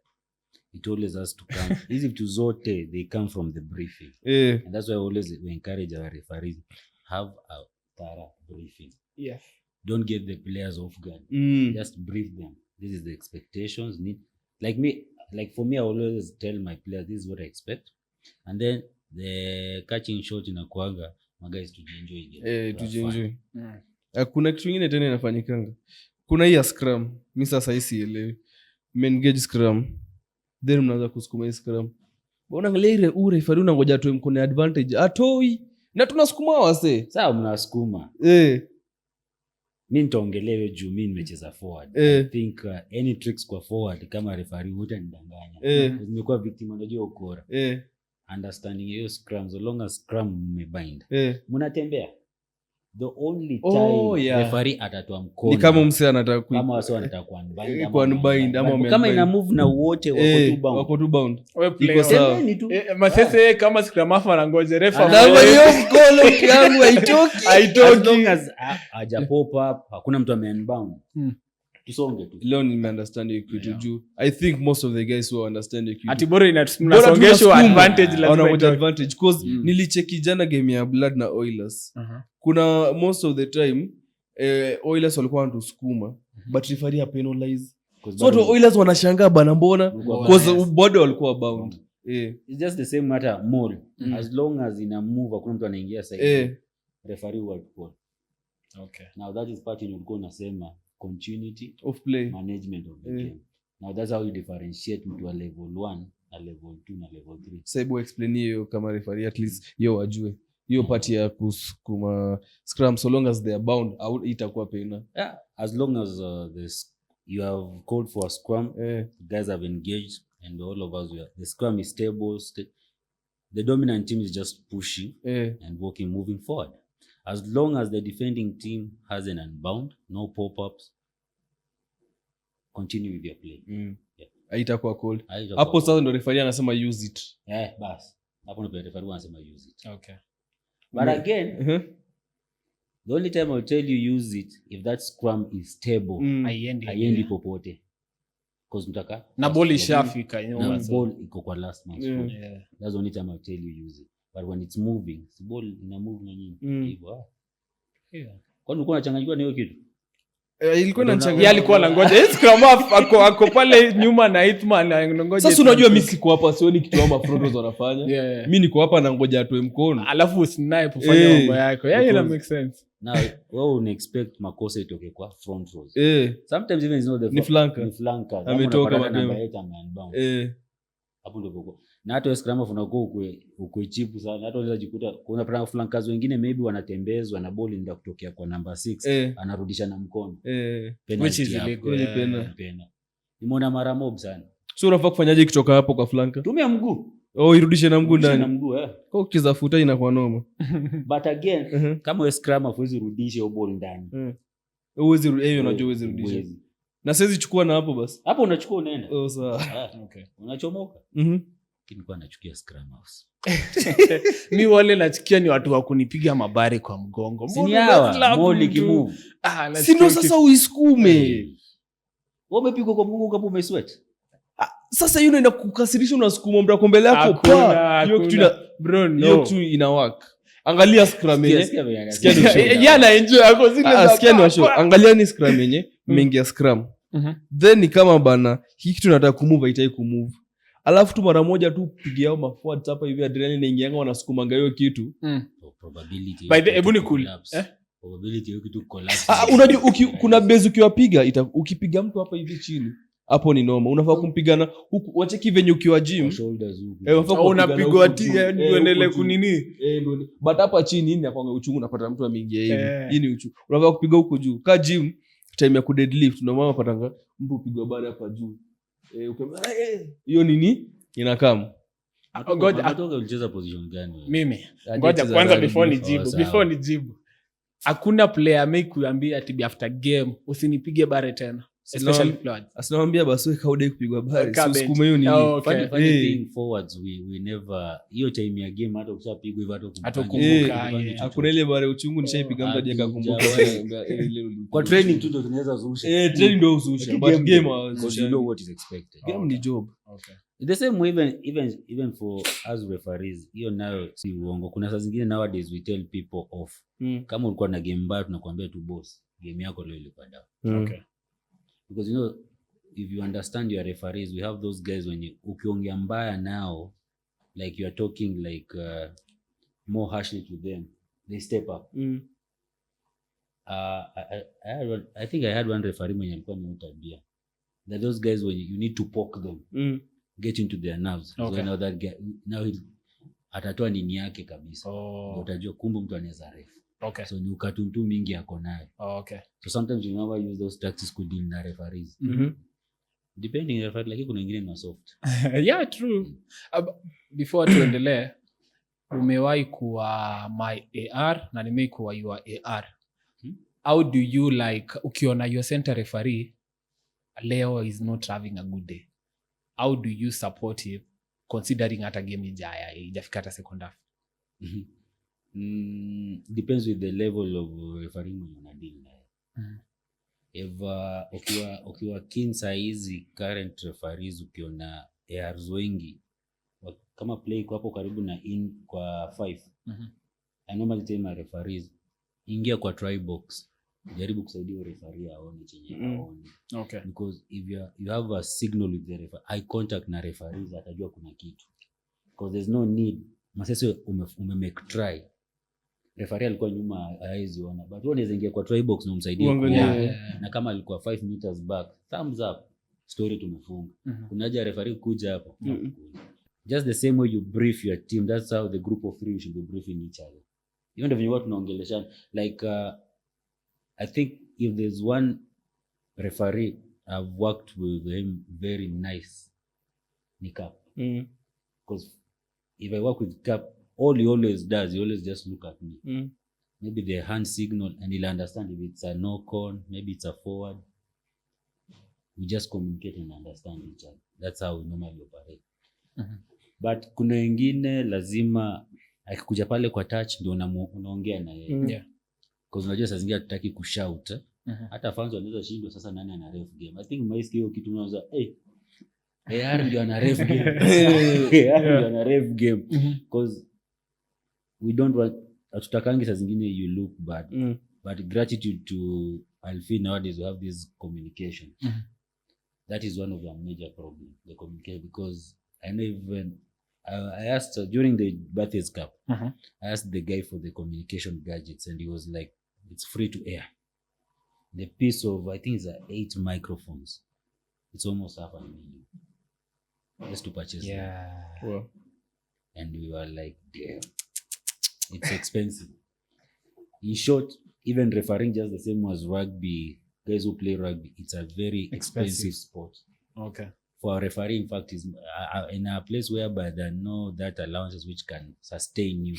it always has to come hizi vitu zote they come from the briefing and that's why always we encourage our referees have a thorough briefing. Don't get the players off guard. Just brief them. This is the expectations. Like for me, I always tell my players, this is what I expect. And then the catching shot inakuanga, my guys to enjoy. Tujienjoy. Kuna kitu kingine tena inafanyikanga. Kuna hii scrum. Mimi sasa hii sielewi. Engage scrum. Then mnaanza kusukuma hii scrum. Bona ngale ile referee unangoja atoe mkono advantage. Atoi. Na tunasukuma wase. Sawa mnasukuma. Mimi nitaongelea juu mimi nimecheza forward. I think any tricks kwa forward kama referee hutanidanganya. Nimekuwa victim unajua ukora. Understanding hiyo scrum so long as scrum mmebind. Mnatembea. The only time referee atatoa mkono ni kama mse anataka kama wase wanataka kuunbind ama kama ina move na wote wako tu bound iko sawa masese kama scrum afa anangoje refa na hiyo mkono yangu haitoki as long as haja pop up hakuna mtu ameunbound tusonge tu leo ni understand you kitu juu I think most of the guys who understand you kitu ati bora inasongesha advantage lazima advantage because nilicheki jana game ya Blood na Oilers kuna most of the time Oilers walikuwa wanatusukuma but referee penalize so to Oilers wanashangaa bana mbona because bado walikuwa bound it's just the same matter more as long as ina move hakuna mtu anaingia side referee will call. Now that is part ulikuwa unasema continuity of play management of the game. Now that's how you differentiate to a level 1 a level 2 na level 3. Saibu explain hiyo kama referee at least yo wajue hiyo part ya kusukuma scrum so long as they are bound au itakuwa pena as long as you have called for a scrum guys have engaged and all of us the scrum is stable the dominant team is just pushing and moving forward. As long as the defending team has an unbound, no pop-ups, continue with your play. Haitakuwa cold. Hapo sasa ndo referee anasema use it. Bas. Hapo ndo referee anasema use it. But again, The only time I'll tell you use it if that scrum is stable. Haiendi popote. Because mtaka na ball ishafika na ball iko kwa last match. That's the only time I'll tell you use it. But when it's moving, the ball ina move na nini hivyo. Kwani ulikuwa unachanganywa na hiyo kitu? Ilikuwa inachanganya. Yeye alikuwa anangoja scrum ako pale nyuma na Hitman anangoja. Sasa unajua mimi siko hapa sioni kitu ama front rows wanafanya. Mimi niko hapa nangoja atoe mkono. Alafu snipe ufanye mambo yako. Ina make sense. Now wewe una expect makosa itoke kwa front rows. Sometimes even it's not the ni flanker. Ametoka mapema. Hapo ndio na hata scrum unakuwa uko chipu sana. Hata unaweza jikuta kuna flankers wengine maybe wanatembezwa na ball ndio kutokea kwa number 6 anarudisha na mkono. Which is illegal. Nimeona mara mob sana. So unafaa kufanyaje kutoka hapo kwa flanker? Tumia mguu. Irudishe na mguu ndani. Na mguu Kwa ukizafuta inakuwa noma. But again, kama wewe scrum huwezi rudisha hiyo ball ndani. Uwezi unajua uwezi rudisha. Na siwezi chukua na hapo basi. Hapo unachukua unaenda. Sawa. Okay. Unachomoka. Nilikuwa nachukia scrum house. Mimi wale nachukia ni watu wa kunipiga mabare kwa mgongo. Sini hawa moli kimove. Sino sasa uisukume. Wewe umepigwa kwa mgongo kama umesweat. Sasa hiyo inaenda kukasirisha, unasukuma mtu ako mbele yako pa. Hiyo kitu bro no. Hiyo kitu ina work. Angalia scrum yenyewe. Yeye ana enjoy yako zile za. Sikia ni show. Angalia ni scrum yenyewe, mmeingia scrum. Then ni kama bana, hii kitu nataka kumove haitai kumove. Alafu tu mara moja tu pigia au maforwards hapa hivi adrenaline inaingianga wanasukumanga hiyo kitu. Probability. By the ebony cool. Probability hiyo kitu collapse. Unajua kuna base ukiwapiga ukipiga mtu hapa hivi chini. Hapo ni noma. Unafaa kumpigana huku wacheki venye ukiwa gym. Unafaa unapigwa uendelee kunini. But hapa chini ni hapo uchungu unapata mtu ameingia hivi. Hii ni uchungu. Unafaa kupiga huko juu. Ka gym time ya ku deadlift ndio mama patanga mtu upigwa bari hapa juu. Hiyo nini? Inakam. Ngoja atoka ulicheza position gani? Mimi. Ngoja kwanza before nijibu. Hakuna player make kuambia ati after game usinipige bare tena. Especially players. Asinaambia basi wewe kaudai kupigwa bari. Usikume hiyo nini? Funny thing forwards we never hiyo time ya game hata ukishapigwa hivyo hata kukumbuka. Hakuna ile bare uchungu nishaipiga mtu aje kakumbuka. Kwa training tu ndio tunaweza zusha. Training ndio uzusha. But game because you know what is expected. Game ni job. Okay. The same way even for us referees, hiyo nayo si uongo. Kuna saa zingine nowadays we tell people off. Kama ulikuwa na game mbaya tunakuambia tu boss, game yako leo ilikuwa down. Okay. Because you know if you understand your referees, we have those guys when ukiongea mbaya now like you are talking like more harshly to them, they step up. I think I had one referee mwenye alikuwa ni utabia. That those guys when you need to poke them. Get into their nerves. Okay. So now that guy now atatoa nini yake kabisa. Utajua kumbe mtu anaweza ref. Okay. So ni ukatuntu mingi yako nayo. Okay. So sometimes you never use those tactics to deal na referees. Depending on referee, like kuna wengine ni soft. Yeah, true. Before tuendelee, umewahi kuwa my AR na nimei kuwa your AR. How do you like ukiona your center referee leo is not having a good day? How do you support him considering hata game ijafika hata second half? Depends with the level of refereeing when you're dealing naye. If ukiwa keen hizi current referees ukiona ARs wengi kama play kwa hapo karibu na in kwa 5. I normally tell my referees ingia kwa try box. Jaribu kusaidia referee aone chenye aone. Okay. Because if you have a signal with the referee, eye contact na referees atajua kuna kitu. Because there's no need. Masese make try. Referee alikuwa nyuma haizi ona. But wewe unaweza ingia kwa try box na umsaidie. Na kama alikuwa 5 meters back, thumbs up. Story tumefunga. Kuna haja referee kuja hapo. Just the same way you brief your team, that's how the group of 3 should be briefing each other. Even if you want tunaongeleshana like I think if there's one referee I've worked with him very nice, ni Cap. Because if I work with Cap, all he always does, he always just look at me. Maybe the hand signal and he'll understand if it's a knock-on, maybe it's a forward. We just communicate and understand each other. That's how we normally operate. But kuna wengine lazima akikuja pale kwa touch ndio unaongea na yeye. because unajua saa zingine hatutaki kushout. Hata fans wanaweza shindwa sasa nani ana ref game. I think maisha hiyo kitu unaweza AR ndio ana ref game. AR ndio ana ref game because we don't want atutakangi saa zingine you look bad. But gratitude to Alfie nowadays we have this communication. That is one of the major problems, the communication, because I know even I asked during the Birthdays Cup, I asked the guy for the communication gadgets and he was like, it's free to air. The piece of, I think it's 8 microphones. It's almost $500,000 just to purchase them. Wow. And we were like, damn, it's expensive. In short, even referring just the same as rugby, guys who play rugby, it's a very expensive sport. Okay. For a referee, in fact, is in a place whereby there are no that allowances which can sustain you.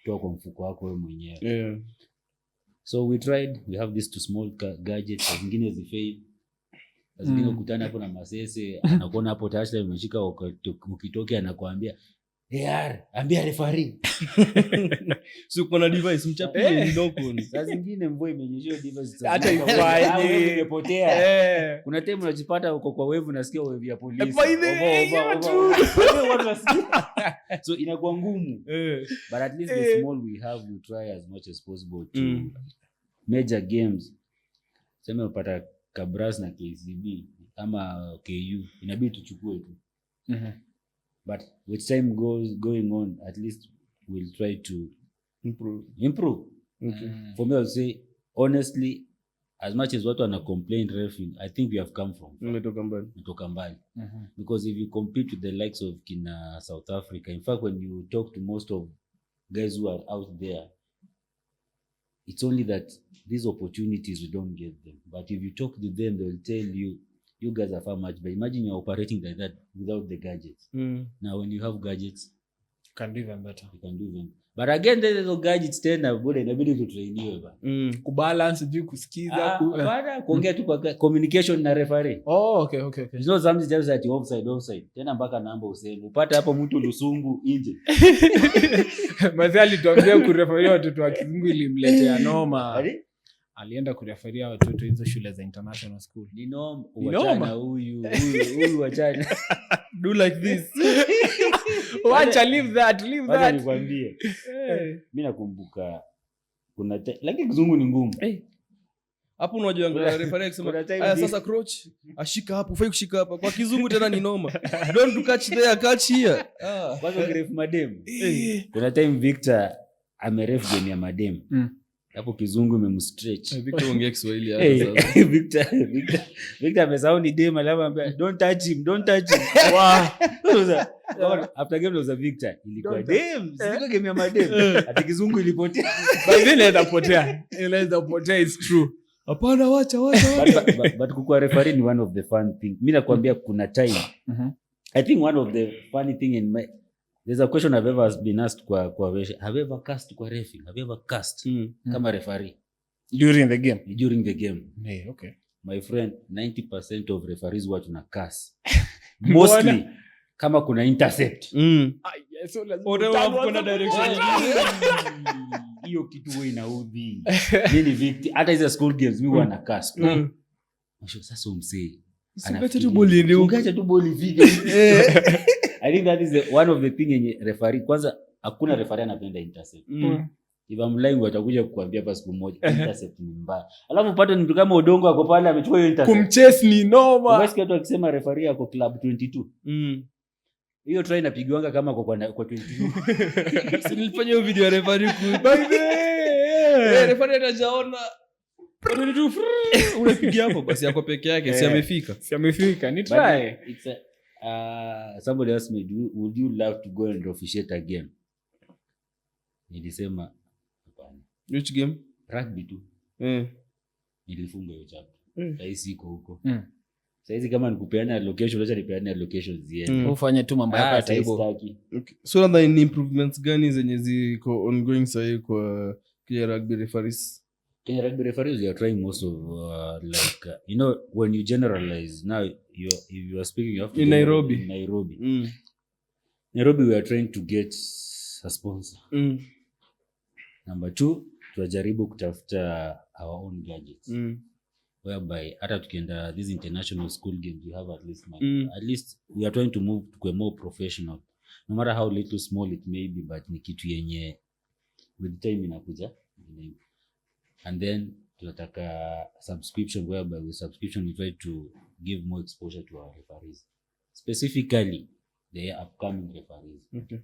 Kutoka mfuko wako wewe mwenyewe. Yeah. So we tried. We have these 2 small gadgets. Zingine zifail. Zingine ukutana hapo na masese, anakuona hapo touchline umeshika, ukitoka anakuambia ambia referee. So kuna device mchapie ndoko. Sasa zingine mvua imenyesha device hata ifanye imepotea. Kuna time unajipata uko kwa wave unasikia wave ya polisi. So inakuwa ngumu. But at least the small we have, we try as much as possible to major games. Sema upata Kabras na KCB ama KU inabidi tuchukue tu. But with time going on, at least we'll try to improve. Okay. For me, I'll say honestly, as much as what wana complain refing, I think we have come from umetoka mbali. Because if you compete with the likes of kina South Africa, in fact when you talk to most of guys who are out there, it's only that these opportunities we don't get them. But if you talk to them, they'll tell you guys are far much. But imagine you're operating like that without the gadgets. Now when you have gadgets, you can do even better. But again, there's no gadgets tena bora inabidi tutrainiwe ba. Kubalance juu kusikiza baada kuongea tu kwa communication na referee. Okay. It's not something just that offside. Tena mpaka namba useme. Upate hapo mtu lusungu nje. Mazali tuambia kureferee watoto wa kizungu ilimletea noma. Alienda kureferia watoto hizo shule za international school. Ni noma. Wachana huyu wachana. Do like this. Wacha leave that. Nikwambie. Mimi nakumbuka kuna lakini kizungu ni ngumu. Hapo unajua angalia referee akisema sasa crouch ashika hapo ufai kushika hapa kwa kizungu tena ni noma. Don't catch there, catch here. Kwanza ref madem. Kuna time Victor ameref game ya madem. Hapo kizungu imemstretch. Victor ongea Kiswahili hapa sasa. Victor amesahau ni dem alama don't touch him. Wow. After game was a Victor. Ilikuwa dem, siko game ya madem. Ati kizungu ilipotea. But inaweza potea is true. Hapana wacha. But kukua referee ni one of the fun thing. Mimi nakwambia kuna time. I think one of the funny thing in my there's a question I've ever been asked kwa have you ever cast kwa refing? Have you ever cast kama referee during the game? Yeah, okay. My friend, 90% of referees watu na cast. Mostly kama kuna intercept. Yes, kuna direction. Hiyo kitu wewe inaudhi. Mimi Victor hata hizo school games mimi wana cast. Sasa umsee. Anapita tu boli ndio. Ungacha tu boli video. I think that is one of the thing yenye referee kwanza hakuna referee anapenda intercept. If I'm lying watakuja kukuambia hapa siku moja intercept ni mbaya. Alafu upate mtu kama Odongo ako pale amechukua hiyo intercept. Kumchase ni noma. Basi watu wakisema referee ako club 22. Hiyo try inapigwanga kama kwa 22. Si nilifanya hiyo video ya referee by the referee atajaona unapigia hapo basi yako peke yake si amefika ni try. It's somebody asked me, would you love to go and officiate a game? Nilisema hapana. Which game? Rugby tu. Nilifunga hiyo chapter. Sasa iko huko. Sasa kama nikupeana location, acha nipeane location ziende. Ufanye tu mambo yako hata hivyo. Okay. So the improvements gani zenye ziko ongoing sasa kwa rugby referees? Kenya rugby referees, we are trying most of when you generalize now, if you are speaking, you have to in Nairobi. Nairobi, we are trying to get a sponsor. Number 2, tunajaribu kutafuta our own gadgets whereby hata tukienda these international school games we have at least we are trying to move to a more professional, no matter how little small it may be, but ni kitu yenye with time inakuja. And then tunataka subscription whereby with subscription we try to give more exposure to our referees, specifically the upcoming referees. Okay.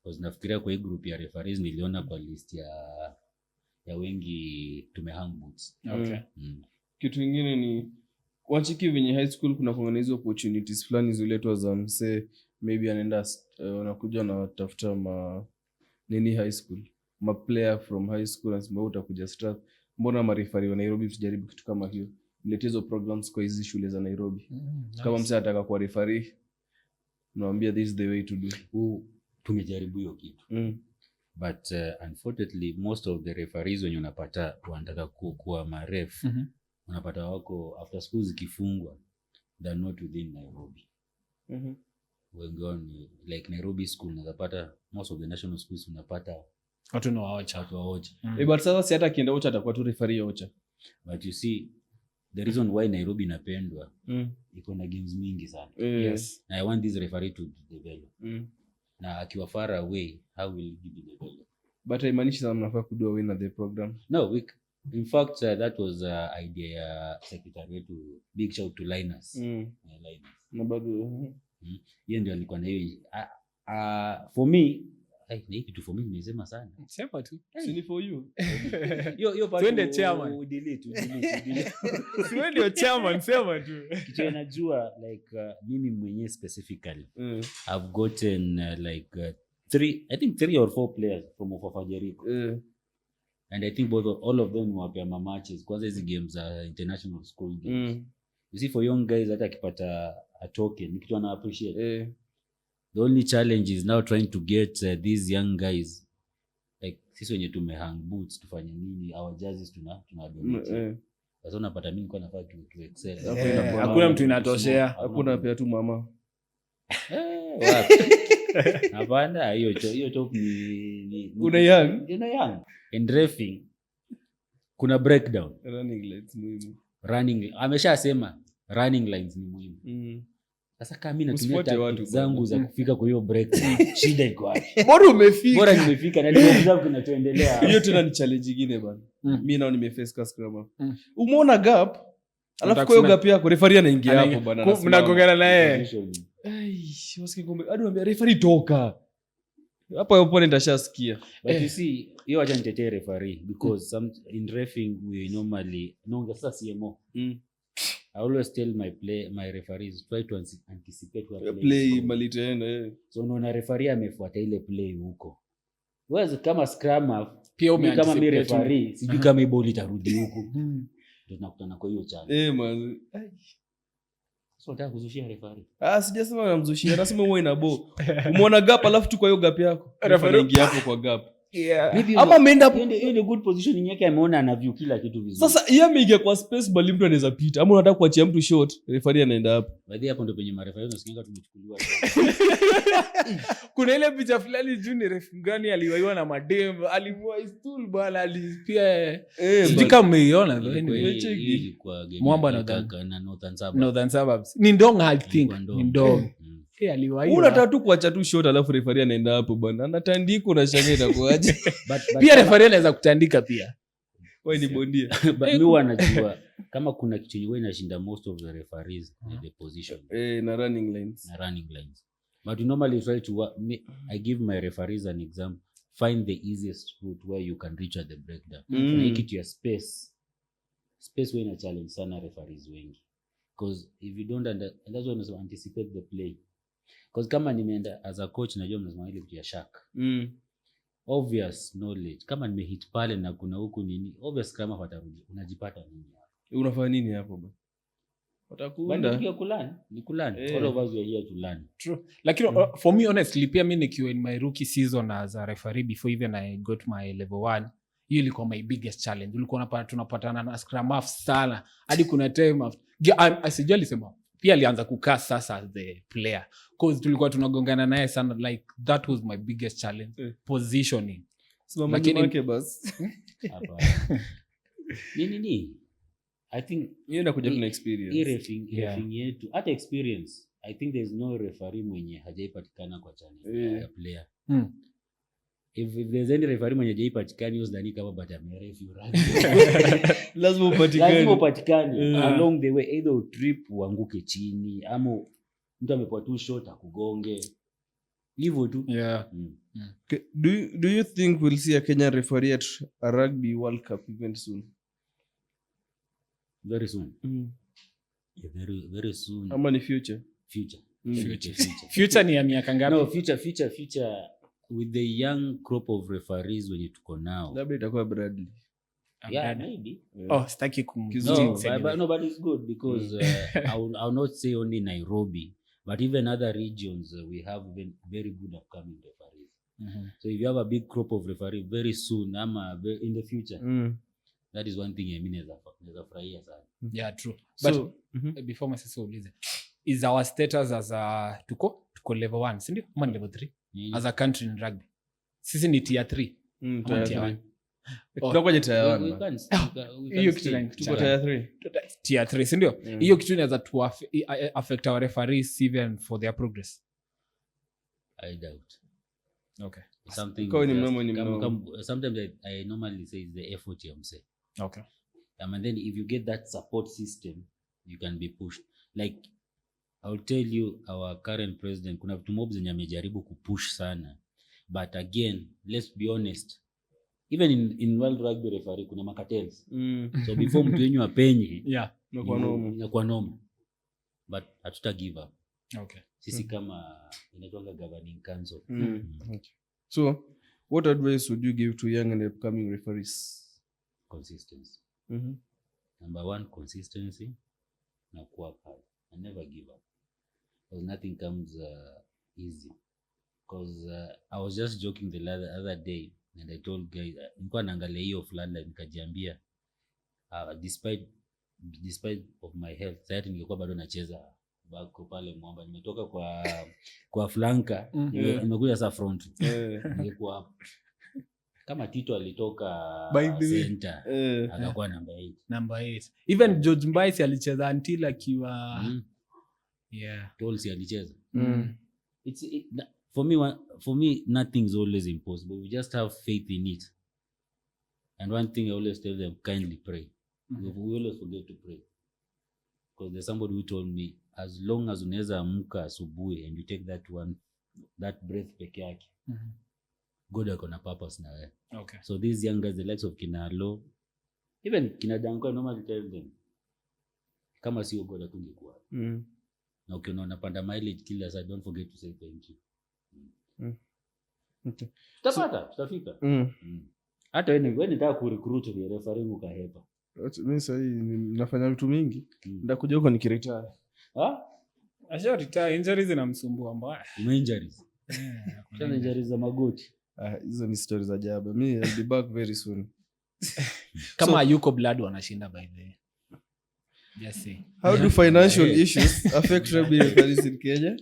Because nafikiria kwa hii group ya referees niliona kwa list ya wengi tumehang boots. Okay. Kitu kingine ni wachiki venye high school kuna kuangana opportunities fulani ziletwa za mse maybe anaenda unakuja na tafuta nini high school ma player from high school nasema utakuja staff, mbona marefari wa Nairobi tujaribu kitu kama hiyo, mletezo programs kwa hizi shule za Nairobi. Nice. Kama mse anataka kuwa referee naambia this is the way to do. Tumejaribu hiyo kitu. But unfortunately most of the referees when unapata wanataka kuwa maref unapata wako after school zikifungwa they're not within Nairobi. Wengi like Nairobi school unapata most of the national schools unapata watu na waocha. But sasa si hata kienda Ocha atakuwa tu referee Ocha. But you see the reason why Nairobi inapendwa iko na games mingi sana. Yes. I want this referee to develop. Na akiwa far away how will he be developed? But I managed to mnafaa kudua win at the program. No, in fact that was idea ya secretary to big shout to Linus. Linus. Na bado Yeye ndio alikuwa na hiyo for me kitu for me nimesema sana. Sema tu. Sini for you. Yo twende chairman. Delete. Siwe ndio chairman, sema tu. Kitu najua like mimi mwenyewe specifically I've gotten like 3 or 4 players from Officiating. And I think all of them were my matches kwanza hizi games international school games. You see for young guys hata akipata a token ni kitu ana appreciate. The only challenge is now trying to get these young guys like sisi wenye tumehang boots tufanye nini our jerseys tuna donate. Sasa unapata mimi nilikuwa nafaa to excel. Hakuna mtu inatoshea. Hakuna pia tu mama. Hapana hiyo top ni una young. And refing kuna breakdown. Running lines muhimu. Ameshasema running lines ni muhimu. Sasa kama mimi natumia tactics zangu za kufika kwa hiyo break shida iko wapi? Bora nimefika na ndio zangu kinachoendelea. Hiyo tena ni challenge nyingine bana. Mimi nao nimeface ka scrum. Umeona gap? Alafu kwa hiyo gap yako referee anaingia hapo bana. Mnagongana na yeye. Wasikie kumbe hadi anambia referee toka. Hapo opponent ashasikia. But you see hiyo acha nitetee referee because in refing we normally sasa CMO. I always tell my referees try to anticipate what play malitenda. So unaona referee amefuata ile play huko. Wewe kama scrum pia kama mimi referee sijui kama ball itarudi huko. Ndio tunakutana kwa hiyo challenge. Man. So nataka kuzushia referee. Sijasema namzushia, nasema wewe ina ball. Umeona gap alafu tu kwa hiyo gap yako. Referee ingia hapo kwa gap. Ama ameenda hapo hiyo ni good positioning yake, ameona ana view kila kitu vizuri. Sasa yeye ameingia kwa space bali mtu anaweza pita. Ama unataka kuachia mtu short, referee anaenda hapo. Baadhi hapo ndio penye marefa unasikia tumechukuliwa. Kuna ile picha fulani junior ref gani aliwaiwa na madem, alimwa stool bala alipia. Sijui kama umeiona anyway kwa game Mwamba na Northern Suburbs. Ni Ndong I think. Ni Ndong. Aliwaiwa. Unataka tu kuacha tu short alafu referee anaenda hapo bwana. Anatandika na shanga itakuaje? Pia referee anaweza kutandika pia. Wewe ni bondia. But mimi wanajua kama kuna kitu wewe inashinda most of the referees the position. Na running lines. But we normally try to I give my referees an example. Find the easiest route where you can reach at the breakdown. Make it your space wewe ina challenge sana referees wengi. Because if you don't and that's when you anticipate the play. Because kama nimeenda as a coach najua mnasema ile kitu ya shark. Obvious knowledge. Kama nimehit pale na kuna huku nini, obvious kama watarudi. Unajipata nini hapo? Unafanya nini hapo bwana? Watakuunda. Bado ni kulani. All of us are here to learn. True. Lakini for me honestly pia mimi nikiwa in my rookie season as a referee before even I got my level 1, hiyo ilikuwa my biggest challenge. Ulikuwa tunapatana na scrum half sana. Hadi kuna time asijali sema pia alianza kukaa sasa as the player because tulikuwa tunagongana naye sana, like that was my biggest challenge. Positioning Simama Lakini- nyuma yake basi. Hapa. Nini? I think Yeye anakuja tuna hii experience. refing yetu hata experience. I think there's no referee mwenye hajaipatikana kwa channel ya player. If there's any referee mwenye hajaipatikana hiyo sidhani kama but amerefu Lazima upatikane. lazima upatikane along the way, either utrip uanguke chini ama mtu amepoa tu shot akugonge hivyo tu. Yeah. Okay. Do you think we'll see a Kenyan referee at a rugby World Cup event soon? Very soon. Yeah, very soon. Ama ni future? Future. Future ni ya miaka ngapi? No, future with the young crop of referees wenye tuko now. Labda itakuwa Bradley. Yeah, maybe. Sitaki No, but it's good because I'll not say only Nairobi, but even other regions we have very good upcoming referees. So if you have a big crop of referees very soon, in the future, that is one thing I mean as a furahia sana. Yeah, true. So, But before masisi ulize, is our status as a tuko level 1, si ndio? Ama ni level 3? As a country in rugby. Sisi ni tier 3. Ama tier 1. Tutakuja tier 1. Hiyo kitu gani? Tuko tier 3. Tier 3, si ndio? Hiyo kitu inaweza tu affect our referees even for their progress. I doubt. Okay. Something Kwa ni mnamo. Sometimes I normally say it's the effort you say. Okay. And then if you get that support system, you can be pushed. Like I'll tell you, our current president, kuna vitu mob zenye amejaribu kupush sana, but again, let's be honest, even in World Rugby referee kuna makatels. So before mtu wenyu apenye, inakuwa noma. But hatuta give up. Okay. Sisi kama inaitwa governing council. Okay. So what advice would you give to young and upcoming referees? Consistency. Number 1, consistency na kuwa hard and never give up. Because nothing comes easy. Because I was just joking the other day and I told guys, nilikuwa naangalia hiyo fulani nikajiambia despite of my health, sasa ningekuwa bado nacheza bako pale Mwamba, nimetoka kwa flanka, nimekuja sasa front. Ningekuwa hapo. Kama Tito alitoka center, akakuwa number 8. Even George Mbaisi alicheza until akiwa Tolsi alicheza. For me nothing is always impossible. We just have faith in it. And one thing I always tell them, kindly pray. We always forget to pray. Because there's somebody who told me, as long as unaweza amka asubuhi and you take that breath peke yake, God akona purpose na wewe. Okay. So these young guys, the likes of Kinalo, even Kinadanko, normally tell them, kama sio God atungekuwa. Na ukiona unapanda mileage kila saa, don't forget to say thank you. Okay. Tutafika. Hata wewe nitaka kurecruit ni referee ukahepa. Mimi sasa nafanya vitu mingi. Ndakuja huko nikiretire. Asha retire, injuries zinamsumbua mbaya. Injuries. Tena injuries za magoti. Hizo ni stories za ajabu. Mimi I'll be back very soon. Kama yuko blood wanashinda by the way. Just say. How do financial issues affect rugby referees in Kenya?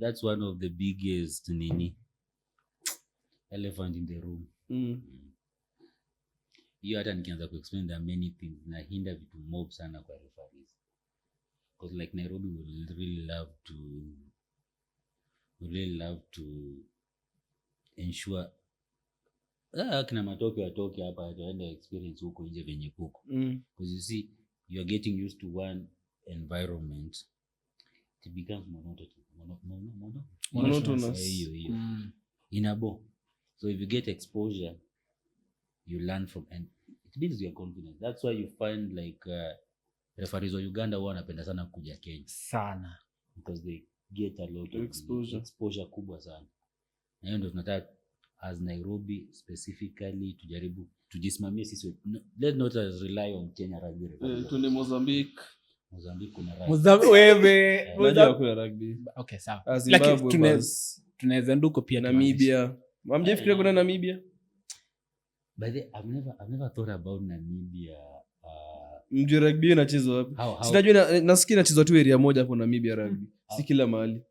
That's one of the biggest elephant in the room. Hiyo hata nikianza kuexplain, there are many things na hinda vitu mob sana kwa referees. Because like Nairobi would really love to ensure kina matoke watoke hapa tuende experience huko nje venye kuko. Because you see, you are getting used to one environment, it becomes monotonous. Hiyo. Inabo. So if you get exposure, you learn from, and it builds your confidence. That's why you find like referees wa Uganda wanapenda sana kuja Kenya sana, because they get a lot of exposure kubwa sana. Na hiyo ndio tunataka as Nairobi specifically tujaribu tujisimamie sisi. Let's not rely on Kenya rugby. Tuende Mozambique kuna rugby. Unajua kuna rugby. Okay, sawa. Lakini tunaweza nduko pia Namibia. Hamjafikiria kuna Namibia? By the I've never thought about Namibia. Mjue rugby inachezwa wapi? Sinajua nasikia inachezwa tu area moja hapo Namibia rugby. Si kila mahali.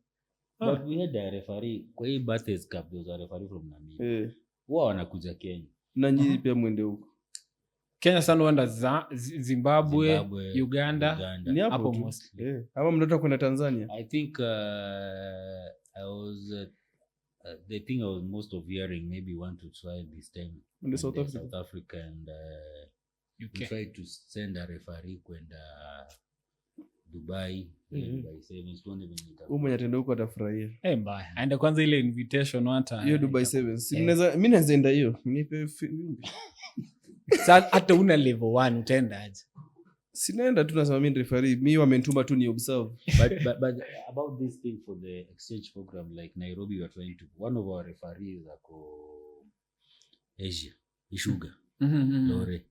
But we had a referee kwa hii Bathurst Cup, there was a referee from Namibia. Wao wanakuja Kenya. Na nyinyi pia mwende huko. Kenya sana wanda Zimbabwe, Uganda. Ni hapo mostly. Ama mnataka kwenda Tanzania? I think I was the thing I was most of hearing maybe want to try this time in the South Africa and UK. we tried to send a referee kwenda Dubai. Dubai Sevens tuone venye itakuwa. Mwenye atenda huko atafurahia. Mbaya. Aende kwanza ile invitation hata. Hiyo Dubai Sevens. Mimi naweza enda hiyo. Nipe Sasa hata una level 1 utaenda aje? Sinaenda tu nasema mimi referee. Mimi wamenituma tu ni observe. But about this thing for the exchange program like Nairobi we are trying to one of our referees ako Asia. Ishuga. Lore.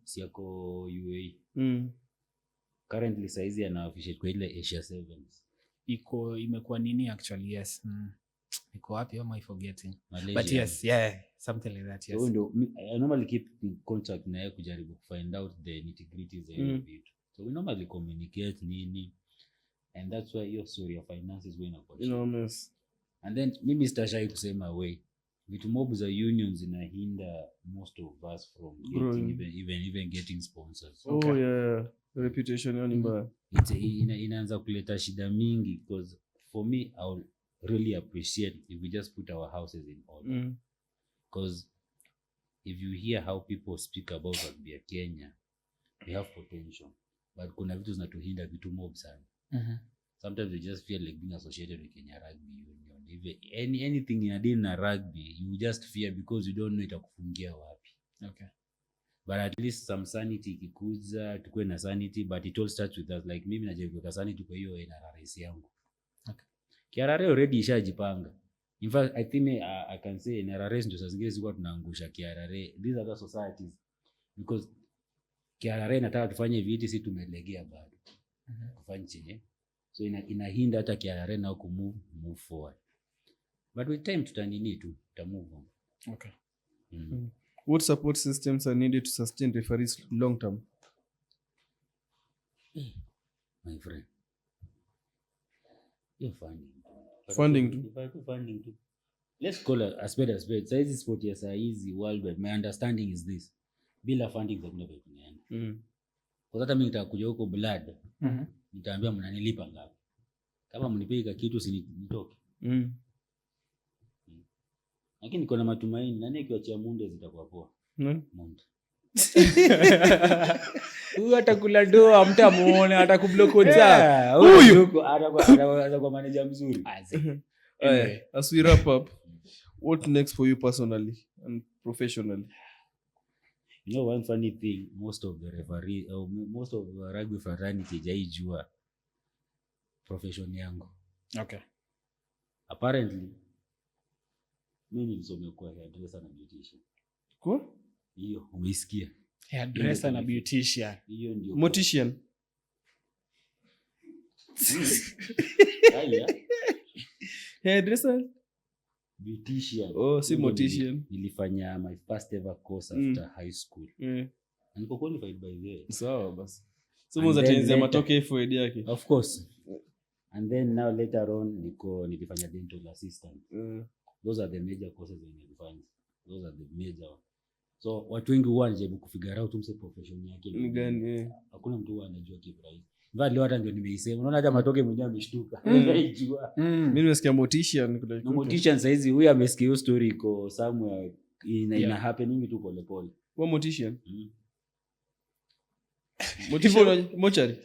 Siako UAE. Currently saizi ana officiate kwa ile Asia Sevens. Imekuwa nini actually? Yes. Iko wapi am I forgetting? Malaysia. But yes, yeah, something like that, yes. So I normally keep in contact na yeye kujaribu find out the nitty-gritties of it. So we normally communicate nini, and that's why your story of finances when enormous. And then mimi sitashai kusema way vitu mob za unions inahinda most of us from even getting sponsors. Oh yeah, the reputation yani mbaya. Inaanza kuleta shida mingi because for me I will really appreciate if we just put our houses in order. Because if you hear how people speak about rugby Kenya, we have potential, but kuna vitu zinatuhinda vitu mob sana. Sometimes we just feel like being associated with Kenya Rugby Union. If anything in a deal na rugby, you just fear because you don't know itakufungia wapi. Okay. But at least some sanity ikikuza, tukue na sanity, but it all starts with us. Like mimi najaribu kwa sanity kwa hiyo NRS yangu. Okay. KRA already ishajipanga. In fact, I think I can say NRS ndio saa zingine zilikuwa tunaangusha KRA. These are the societies. Because KRA nataka tufanye vitu si tumelegea bado. Kufanya chenye. So inahinda hata KRA na move forward. But with time tutanini tu, tutamove on. Okay. What support systems are needed to sustain referees long term? My friend. You're funding too. Let's call a spade a spade. Size sport yes easy worldwide. My understanding is this. Bila funding hakuna vitu tunaenda. Kwa hata mimi nitakuja huko blood. Nitaambia mnanilipa ngapi? Kama mnipeka kitu usinitoke. Lakini niko na matumaini na nini kiachia munde zitakuwa poa. Munde. Huyu atakula doa mtamuone atakublokoza. Huyu atakuwa manager mzuri. As we wrap up, what next for you personally and professionally? You know one funny thing, most of the referee or most of the rugby fraternity jaijua profession yangu. Okay. Apparently mimi nilisomea kwa hairdresser na beautician. Kwa? Hiyo umeisikia? Hairdresser na beautician. Hiyo ndio. Mortician. Haya. Hairdresser? Beautician. Oh, si mortician. Nilifanya my first ever course after high school. Niko qualified by the way. Sawa basi. So mwanzo tenzi matoke FOD yake. Of course. And then now later on nilifanya dental assistant. Those are the major courses in nilifanya. Those are the major. So watu wengi huwa wanajaribu kufigure out mse profession yake ni gani. Hakuna mtu huwa anajua kitu rahisi. Mbali leo hata ndio nimeisema. Unaona hata matoke mwenyewe ameshtuka. Haijua. Mimi nimesikia mortician. No mortician saizi huyu amesikia hiyo story iko somewhere ina happening tu pole pole. Wa mortician? Mochari?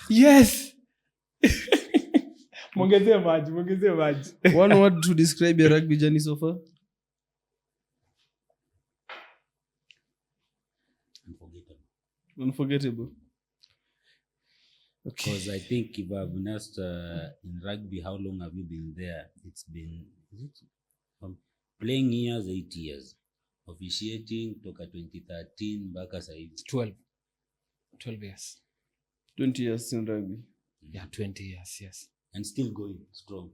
Yes. Mongezee maji. One word to describe your rugby journey so far? Unforgettable. Okay. Because I think if I've been asked in rugby, how long have you been there? It's been playing years, 8 years. Officiating toka 2013 mpaka sasa hivi 12 years. 20 years in rugby. Yeah, 20 years, yes. And still going strong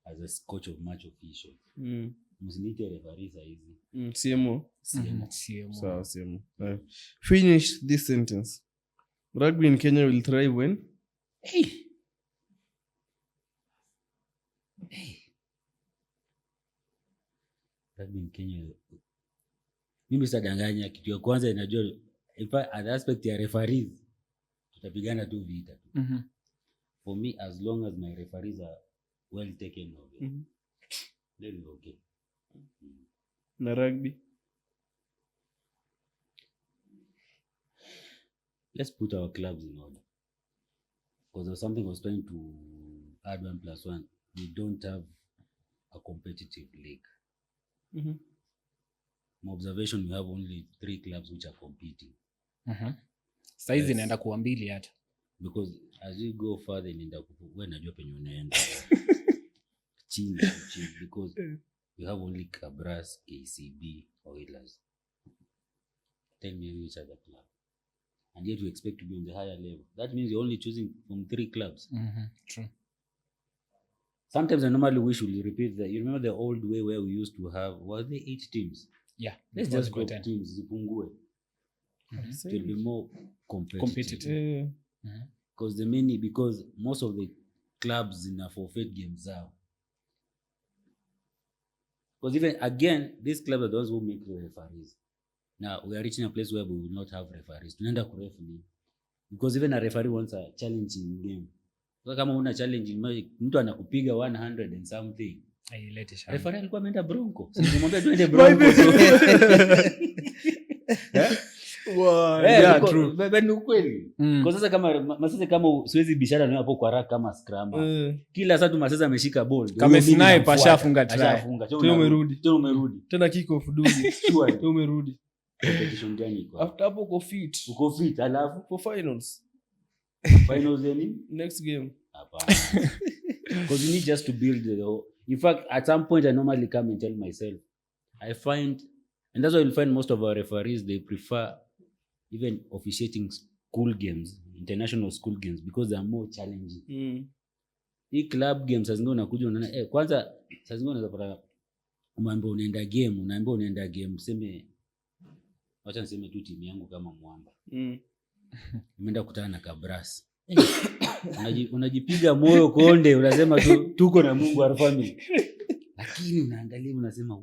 as a coach of match official. Msinite referee sasa hivi. CMO. Sawa, CMO. Finish this sentence. Rugby in Kenya will thrive when? Rugby in Kenya, mimi sadanganya, kitu ya kwanza inajua at aspect ya referees tutapigana tu vita. For me, as long as my referees are well taken of it, then it's okay. Na rugby, let's put our clubs in order, because there's something I was trying to add 1+1. We don't have a competitive league. My observation, we have only 3 clubs which are competing. Saizi inaenda kuwa 2 hata, because as you go further inaenda wewe najua penye unaenda chini, because we have only Kabras, KCB, Oilers. Tell me which other club, and yet we expect to be on the higher level. That means you're only choosing from 3 clubs. True. Sometimes I normally wish we repeat that. You remember the old way where we used to have, was there 8 teams? Yeah, let's just go 10 teams zipungue. It will be more competitive. Because most of the clubs in a forfeit games are, because even again these clubs are those who make the referees. Now we are reaching a place where we will not have referees. Tunaenda ku referee, because even a referee wants a challenging game. So kama una challenging, mtu anakupiga 100 and something, ailete shamba. Referee alikuwa ameenda Bronco, simwambia tuende Bronco. Yeah, true. But ni ukweli. Kwa sasa kama siwezi bishana na hapo kwa rack kama scrum. Kila saa tu Masese ameshika ball. Kama sniper ashafunga try. Tena umerudi. Tena kick off dude. Sure. Tena umerudi. Competition gani iko? After hapo uko fit alafu for finals any next game. Hapana. Because you need just to build the whole. In fact, at some point I normally come and tell myself, I find, and that's why you'll find most of our referees, they prefer even officiating school games, international school games, because they are more challenging. Hii club games sasa ngine unakuja unaona kwanza sasa ngine unaweza pata unaambia unaenda game sema wacha niseme tu timu yangu kama Mwamba. Nimeenda kukutana na Kabras. Unajipiga moyo konde, unasema tuko na Mungu wa family. Lakini unaangalia unasema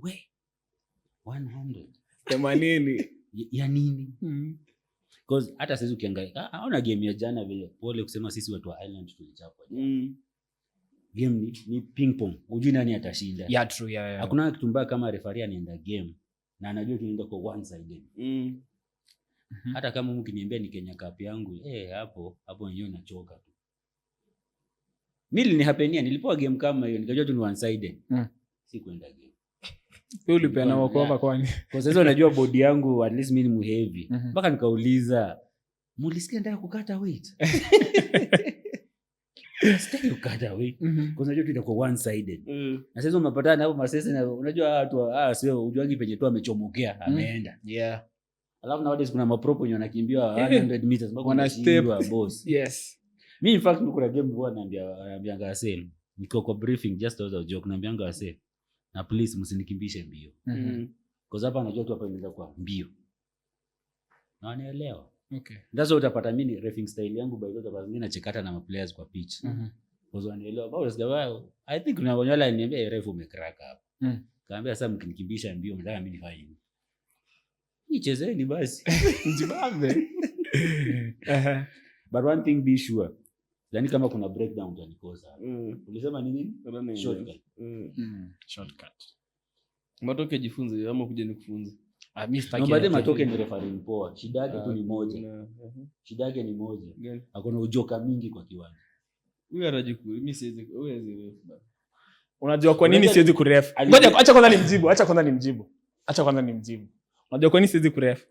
100 80 ya nini? Because hata sisi ukiangalia haona game ya jana vile pole kusema sisi watu wa Island tulichapa. Game ni ping pong. Hujui nani atashinda. Yeah, true, yeah. Hakuna kitu mbaya kama referee anaenda game na anajua tunaenda kwa one sided. Hata kama mkiniambia ni Kenya Cup yangu, hapo wenyewe nachoka tu. Mimi ni hapenia nilipoa game kama hiyo nikajua tu ni one sided. Si kwenda game. Wewe ulipeana wakova kwani? Kwa sababu unajua body yangu at least mimi ni heavy. Mpaka nikauliza, "Mulisikia nataka kukata weight?" Sitaki kukata weight. Kwa sababu tu itakuwa one sided. Na sasa unapatana hapo Masese na unajua watu sio ujuangi penye tu amechomokea, ameenda. Yeah. Alafu nowadays kuna mapropo wenye wanakimbia 100 meters mpaka wana step boss. Yes. Mimi in fact kuna game huwa naambia Ngasel. Niko kwa briefing just as a joke naambia Ngasel. Na please msinikimbishe mbio. Kwa sababu anajua tu hapa inaweza kwa mbio. Na wanaelewa. Okay. That's what utapata mimi refing style yangu by the way mimi nachekata na players kwa pitch. Kwa sababu wanaelewa. Bado sijawahi. I think kuna wanyala aliniambia ref umecrack hapa. Kaambia sasa mkinikimbisha mbio mtaka mimi nifanye nini? Nichezeni basi. Njibambe. But one thing be sure. Yaani kama kuna breakdown utanikosa. Ulisema nini? Shortcut. Shortcut. Matoke jifunze ama kuja nikufunze. Mimi sitaki. Nobody matoke ni referee poa. Shida yake tu ni moja. Shida yake ni moja. Hakuna ujoka mingi kwa kiwanja. Huyu anajiku, mimi siwezi, huwezi ref bana. Unajua kwa nini siwezi kuref? Ngoja acha kwanza nimjibu. Unajua kwa nini siwezi kuref?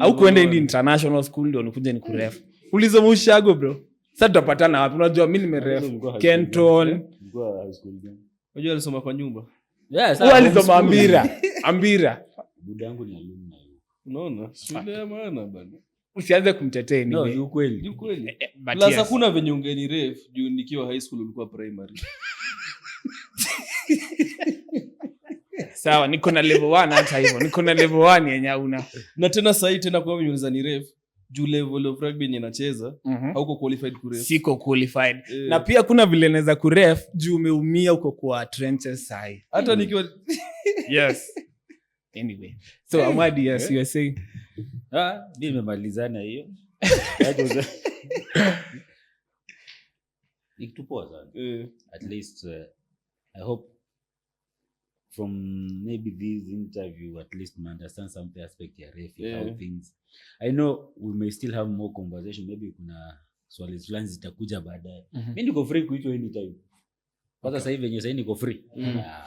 Au kuenda international school ndio unakuja ni kuref. Ulizo Ushago bro. Sasa tutapatana wapi? Unajua mimi nimeref Kenton. Ngoa high school gani? Unajua alisoma kwa nyumba. Yes, alisoma Ambira. Buda yangu ni alumni. Unaona? Shule ya maana bana. Usianze kumtetea ni. No, ni ukweli. Ni ukweli. Sasa kuna venye ungeni ref juu nikiwa high school ulikuwa primary. Sawa, niko na level 1 hata hivyo. Niko na level 1 yenye una. Na tena sasa tena kwa mimi unaweza ni ref. juu level of rugby yenye nacheza hauko qualified kuref. Siko qualified. Na pia kuna vile naweza kuref juu umeumia uko kwa trenches sai. Hata nikiwa Yes. Anyway. So Amadi, yes, you are saying. Mimi nimemalizana hiyo. Nikupoa sana. At least I hope from maybe this interview at least we understand some aspect ya refi, how things. I know we may still have more conversation, maybe kuna swali fulani zitakuja baadaye. Mimi niko free kuitwa anytime. Kwanza sasa hivi yenyewe sasa niko free.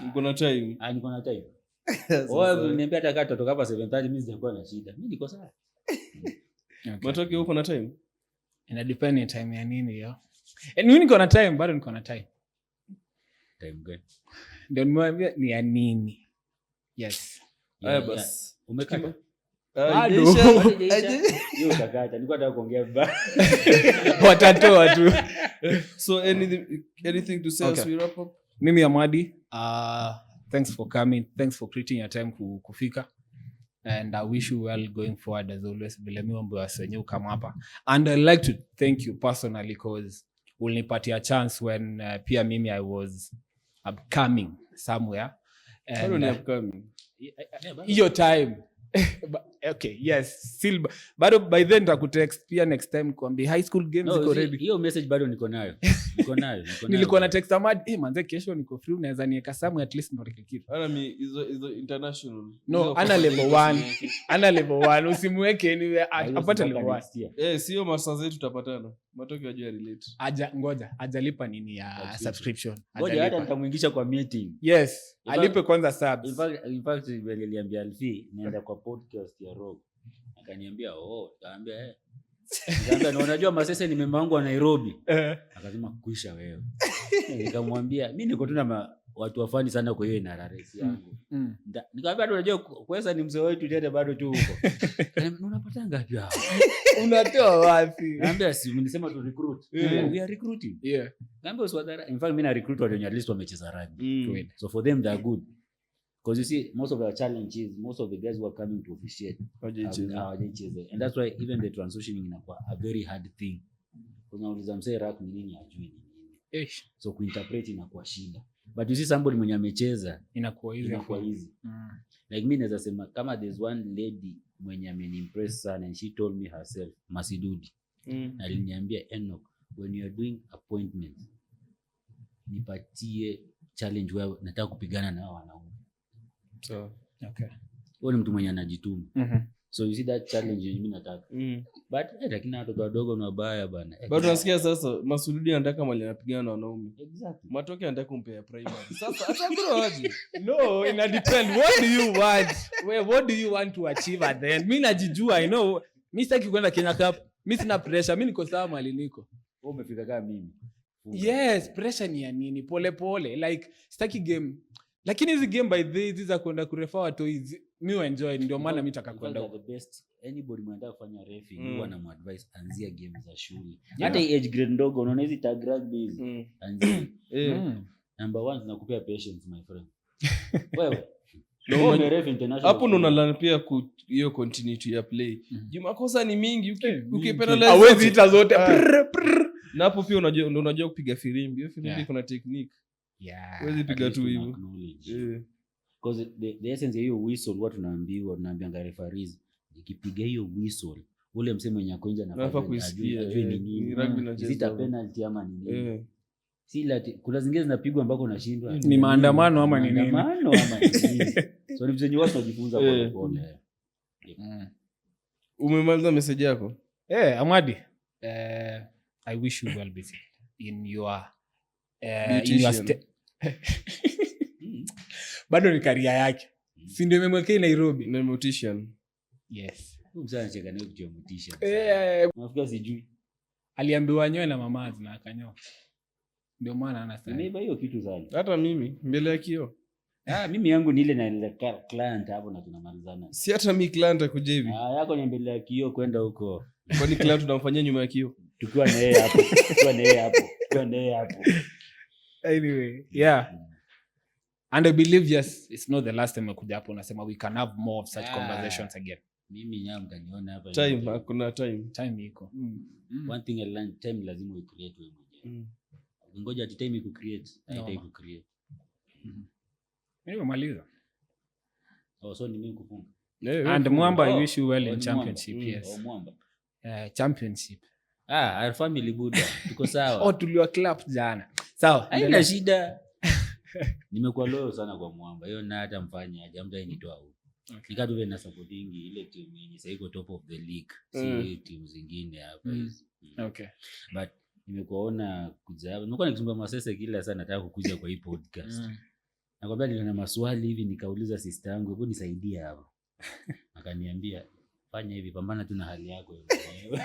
Niko na time. Niko na time. Wewe niambia hata kata toka hapa 7:30 mimi sitakuwa na shida. Mimi niko sawa. Matoke uko na time? Ina depend time ya nini hiyo. Mimi niko na time, bado niko na time. Time gani? Ndio nimwambia ni ya nini. Yes. Haya basi. Umekata? Bado. Hiyo kakata. Nilikuwa nataka kuongea baba. Watatoa tu. So anything to say as we wrap up? Mimi Amadi, thanks for coming. Thanks for creating your time kufika. And I wish you well going forward as always. Bila mambo ya senyu kama hapa. And I like to thank you personally because ulinipatia chance when pia mimi I was upcoming somewhere. And upcoming. Your time. Okay, yes. Still bado by then nitakutext pia next time kuambia high school games iko ready. Hiyo message bado niko nayo. Nilikuwa na text Amadi, manze kesho niko free unaweza niweka somewhere at least ndio kitu. Ana mi hizo international. No, ana level 1. Ana level 1 usimweke anywhere apate level 1. Sio master zetu tutapatana. Matoke ajue relate. Ngoja, ajalipa nini ya subscription. Ngoja hata nitamuingisha kwa meeting. Yes, alipe kwanza subs. In fact niliambia Alfi nienda kwa podcast ya Rogue. Akaniambia kaambia Nikamwambia na unajua Masese ni memba wangu wa Nairobi. Akasema kuisha wewe. Nikamwambia mimi niko tu na watu wafani sana kwa hiyo NRS yangu. Nikamwambia unajua kwesa ni mzee wetu tena bado tu huko. Unapata ngapi hapo? Unatoa wapi? Niambia si mnisema tu recruit. We are recruiting. Yeah. Niambia uswadara. In fact mimi na recruit watu at least wamecheza rugby. So for them they are good. Because you see, most of our challenges, most of the guys who are coming to officiate are and that's why even the transitioning is a very hard thing. Because now unaweza msee rack ni nini ajui ni nini. So kuinterpret inakuwa shida. But you see somebody mwenye amecheza inakuwa easy. Like mimi naweza sema kama there's one lady mwenye amenimpress sana and she told me herself, Masidudi. Aliniambia Enoch, when you are doing appointments, nipatie challenge wewe nataka kupigana na wanaume. So, okay. Wewe ni mtu mwenye anajituma. So you see that challenge mimi nataka. But lakini watoto wadogo ni wabaya bana. Bado nasikia sasa Masududi anataka mali anapigana na wanaume. Exactly. Matoke anataka kumpea primary. Sasa atakura waje? No, ina depend what do you want? What do you want to achieve at the end? Mimi najijua, I know. Mimi sitaki kwenda Kenya Cup. Mimi sina pressure. Mimi niko sawa mali niko. Wewe umefika kama mimi. Yes, pressure ni ya nini? Pole pole. Like sitaki game. Lakini hizi game by hizi za kwenda kurefa watu hizi mimi enjoy ndio maana mimi nataka kwenda the best. Anybody mwanataka kufanya refi huwa na advice anzia game za shule. Hata age grade ndogo unaona hizi tag rugby hizi. Anzia. Number 1 zinakupea patience my friend. Wewe ndio refi international. Hapo ndo unalearn pia hiyo continuity ya play. Makosa ni mingi ukipenalize hawezi hita zote. Na hapo pia unajua kupiga firimbi. Hiyo firimbi kuna technique. Yeah. Wezi piga tu hivyo. Because the essence ya hiyo whistle watu tunaambianga referees ikipiga hiyo whistle ule msemo mwenye akonja na kuisikia ajue ni nini. Zita penalty ama ni nini. Si la kuna zingine zinapigwa ambako unashindwa. Ni maandamano ama ni nini? Maandamano ama ni nini? So ni vizuri watu wajifunza kwa pole. Umemaliza message yako? Amadi. I wish you well busy in your bado ni career yake. Si ndio imemwekea Nairobi na motivation. Yes. Mzee cheka nayo kutia motivation. Nafikiri sijui. Aliambiwa nyoe na mama na akanyoa. Ndio maana anasema. Nimeiba hiyo kitu sana. Hata mimi mbele ya kioo. Mimi yangu ni ile na ile client hapo na tunamalizana. Si hata mimi client akuja hivi. Yako ni mbele ya kioo kwenda huko. Kwani client tunamfanyia nyuma ya kioo? Tukiwa na yeye hapo. Anyway, yeah. And I believe yes, it's not the last time we kuja hapo unasema we can have more of such conversations again. Mimi nyama mtaniona hapa. Time hakuna Time iko. One thing I learned, time lazima u create wewe mwenyewe. Ngoja ati time iku create, haita iku create. Mimi maliza. So ni mimi kufunga. And Mwamba, I wish you well in championship. Yes. Mwamba. Championship. Our family Buddha. Tuko sawa. Tuliwa clap jana. Sawa. Haina shida. Nimekuwa loyal sana kwa Mwamba. Hiyo na hata mfanya aje mtu ainitoa huko. Nikatu vile na supporting ile team yenye sasa iko top of the league. Si team zingine hapa hizi. Okay. But nimekuona kuja hapa. Nimekuwa nikizungumza Masese kila saa nataka kukuja kwa hii podcast. Nakwambia nina maswali hivi nikauliza sister yangu, hebu nisaidie hapa. Akaniambia fanya hivi, pambana tu na hali yako wewe.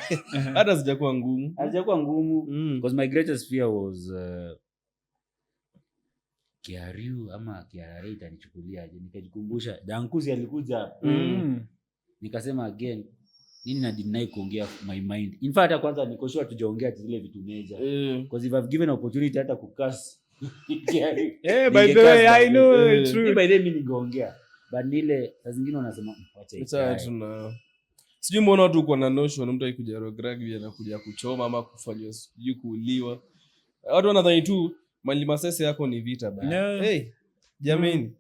Hata sijakuwa ngumu. Hajakuwa ngumu because my greatest fear was Kiariu ama Kiara itanichukuliaje. Nikajikumbusha Dankuzi alikuja. Nikasema again nini na deny kuongea my mind. In fact kwanza niko sure tujaongea zile vitu major. Because if I've given opportunity hata kukas by the way I know true. By the way mimi ningeongea. But nile saa zingine unasema acha ikae. Sijui mbona watu uko na notion mtu akikuja Rogue Rugby anakuja kuchoma ama kufanywa sijui kuuliwa. Watu wanadhani tu Mali Masese yako ni vita bana. Hey, jameni.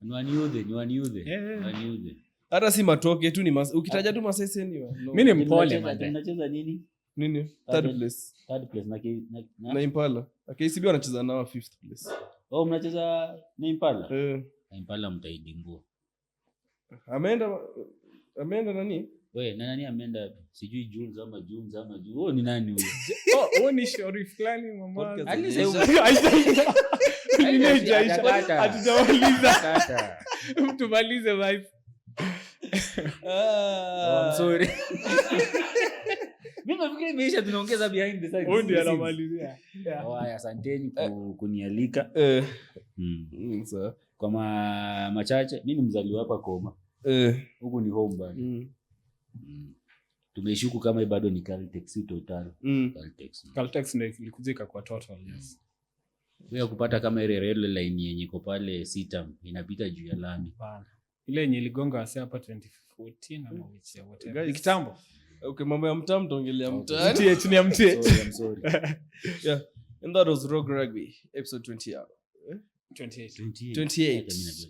Ni waniudhe. Hata si matoke tu ni ukitaja tu Masese ni wa. Mimi ni mpole man. Unacheza nini? Nini? Third place na Impala. KCB wanacheza nao 5th place. Mnacheza na Impala? Impala mtaidimbua. Ameenda nani? Wewe nani ameenda? Sijui Jules ama June. Ni nani ni huyo? Shori fulani mama. Alisema hatujamaliza. Tumalize vibe. I'm sorry. Mimi nafikiri imeisha, tunaongeza behind the scenes. Ndio anamalizia. Haya, asanteni kunialika. Sawa. Kwa machache mimi ni mzaliwa hapa Koma. Huko ni home bana. Tumeshuku kama bado ni Caltex total. Caltex ndio ilikuzika kwa total, yes. Wewe kupata kama ile rail line yenye iko pale Sitam inapita juu ya lami. Bana. Ile yenye iligonga wase hapa 2014 ama which ya whatever. Ni kitambo. Okay, mambo ya mtaa mtaongelea mtaani. I'm sorry. Yeah. And that was Rogue Rugby episode 28. 28.